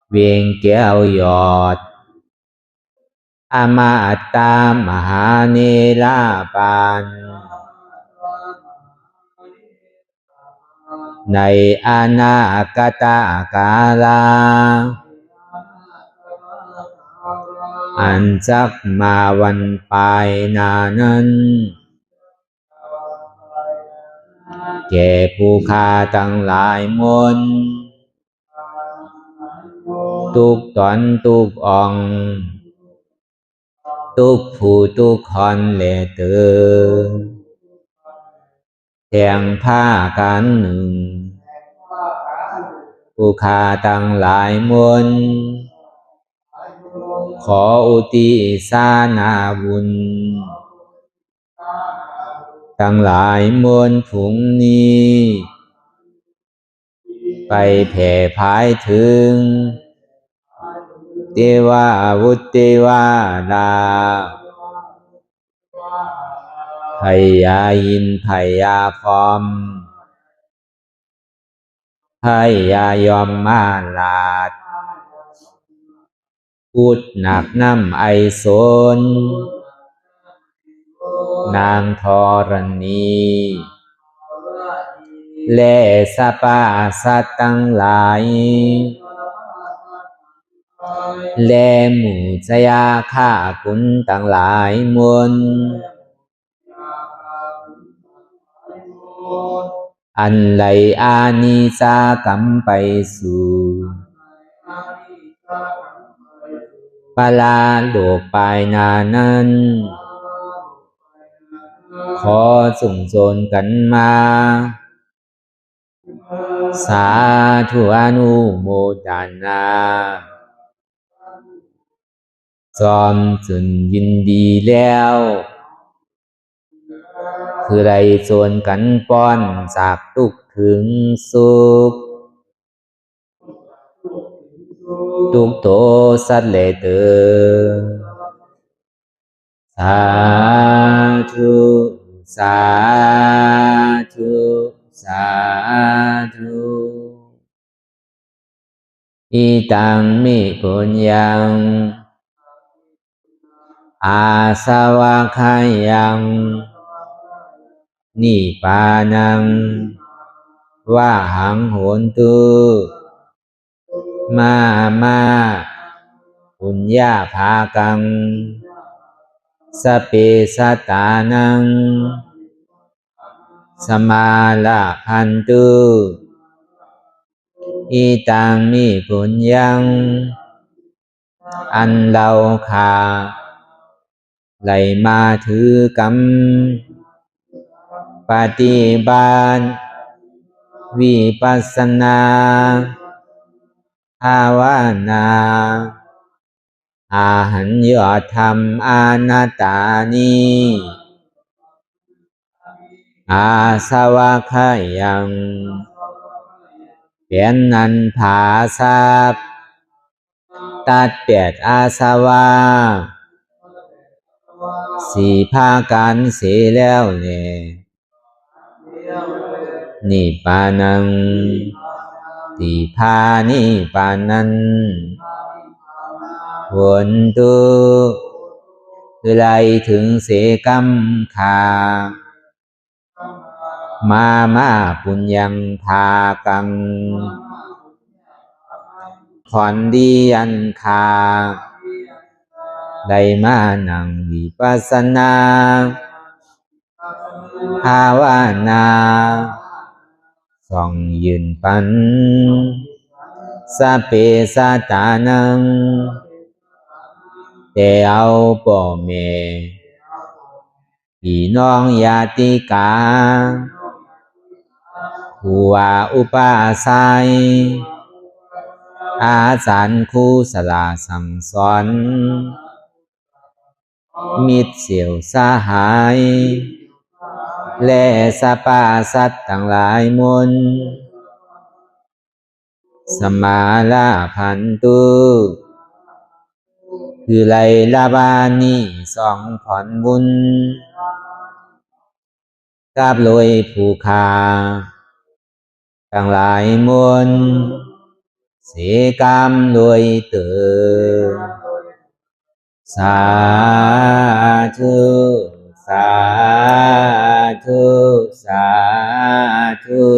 เวียงแก้วยอดอมาตามหาเนรปานในอนาคตกาลาอันจักมาวันปลายนานั้นแก่ผู้ฆ่าตั้งหลายมนทุกตอนทุกอ่องทุกผู้ทุกคนและเตือแทงผ้ากันหนึ่งผู้ฆ่าตั้งหลายมน ขออุทิศนาบุญทั้งหลายมวลผุงนี้ไปแผ่พายถึงเทวาวุตเทวาดาพยายินพยาพรหมพยายอมมาลาดพูดหนักน้ำไอโซนนางธรณีและสรรพสัตว์ทั้งหลายและหมู่ชยาข้าคุณทั้งหลายมวลอันไหลอานิสากรรมไปสู่ปลาโลกปลายนานั้นขอส่งโจนกันมาสาธุอนุโมทนาจอมจุนยินดีแล้วคือไรโจนกันป้อนจากทุกข์ถึงสุขทุกโตสัตว์เลเตอสาธุสาธุสาธุอิตังมิปุญญังอาสวะคายังนิพพานังวะหังโหนตุมาปุญญาภากังสเปสัตตานังสมาลาพันตุอิตังมิปุญญังอันเราขาไหลมาถือกรรมปฏิบัติวิปัสสนาภาวนาอาหันยอดธรรมอานาตานีอาสวะคายังเป็นนันผาทรัพย์ตัดเปียดอาสวะสี่ภากันเสียแล้วเนี่ยนิพพานังติพานิพพานันผลตุคือไรถึงเสกรรมขามาปุญญังภากังขอนดีอันคาได้มานังวิปัสสนาภาวนาส่องยืนปันสเปสัตตานังแต่เอาป่อแม่พี่น้องญาติกาผู้ว่าอุปาสัยอาจารย์ครูสลาสั่งสอนมิตรเสี่ยวสหายและสรรพสัตว์ทั้งหลายมวลสมาลาพันตุคือไลลาบานีสองผ่อนบุญกับลอยผู้คาทั้งหลายมวลเสกรรมลอยเตือสาธุสาธุสาธุ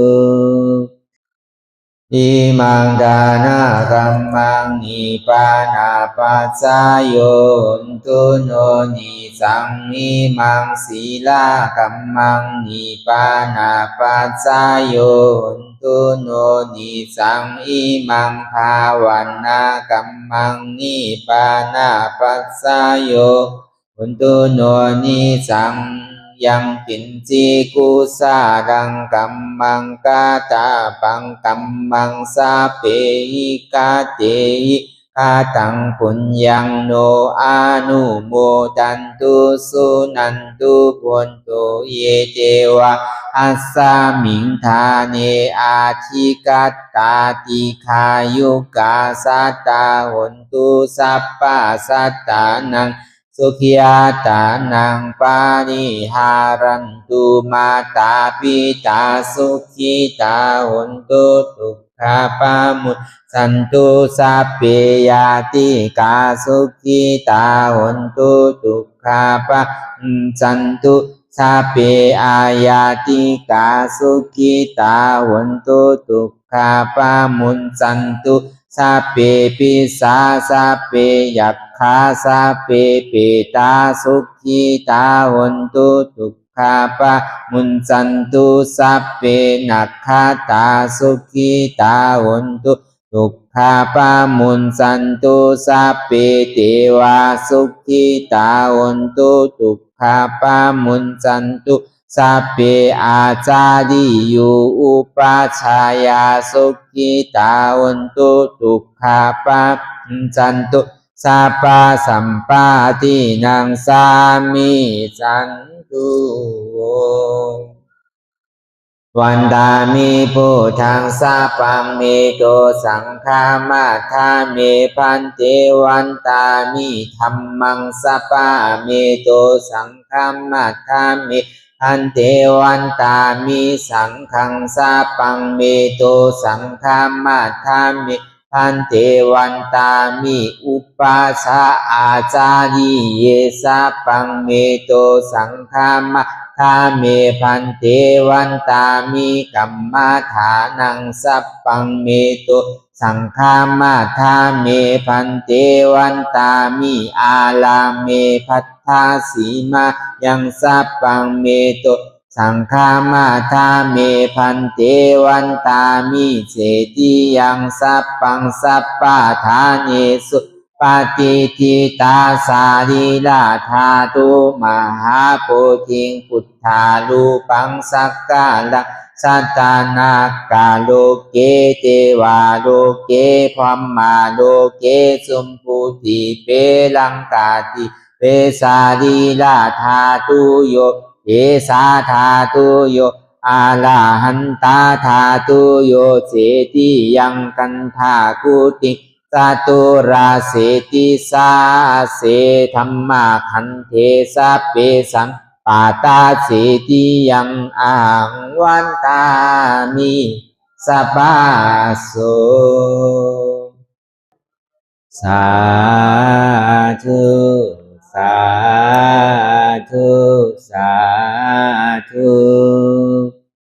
อิมังดานากัมมังนิปานาปัสสายโยนตุโนนิสังอิมังศีลากัมมังนิปานาปัสสายโยนตุโนนิสังอิมังภาวันนากัมมังนิปานาปัสสายโยนตุโนนิสังยังกินจีกุสาดังกัมมังกาตาปังกัมมังสาเปหิกาเตหิ คาตังปุญญังโนอานุโมดันตุสุนันตุพุนตุเยเจวะอัสสามิงทาเนอาทิกัตตาติขายุกาสัตตาหนตุสัพพะสัตตานังสุขิยาตานังปานิหารันตุมาตาปิตาสุขิตาหนตุทุกขาปามุสันตุสัพเพยาติกาสุขิตาหนตุทุกขาปะสันตุสัพเพอายาติกาสุขิตาหนตุทุกขาปะมุนสันตุสัพเพปิสาสัพเพยัคคาสัพเพเปตาสุขิตาหนตุทุกขาปะมุนสันตุสัพเพนัคขตาสุขิตาหนตุทุกขาปะมุนสันตุสัพเพเทวาสุขิตาหนตุทุกขาปะมุนสันตุสัพเพอาจาริยุอุปัชฌายาสุขิตาหนตุทุกขาปะมุนสันตุสัพพะสัมปาทินังสามิสันตุวันตามิพุทธังสัพพังเมโตสังฆามาทาเมพันเตวันตามิธัมมังสัพพะเมโตสังฆามาทาเมพันเตวันตามิสังฆังสัพพังเมโตสังฆามาทาเมพันเตวันตามิอุปัสสะอาจาริเยสัพพังเมโตสังฆามาทาเมพันเตวันตามิกัมมาฐานังสัพพังเมโตสังฆามาทาเมพันเตวันตามิอาลาเมพัทธาสีมายังสัพพังเมโตสังฆามาทาเมพันเตวันตามิเสติยังสัพพังสัพพะทาเนสุปฏิทิตาสาริลาธาตุมหาโพธิงพุทธาลูปังสักกาลังสัตตานากาโลเกเทวาโลเกพัมมาโลเกสุมพุติเปลังกาติเปสาริลาธาตุโยเอสาธาตุโยอาลาหันตาธาตุโยเสติยังกันธากุติสตุราเสติสาเสธัมมาคันเทสะเปสังปาตาเสติยังอังวันตามิสัพพะโสสาธุสาธุสาธุ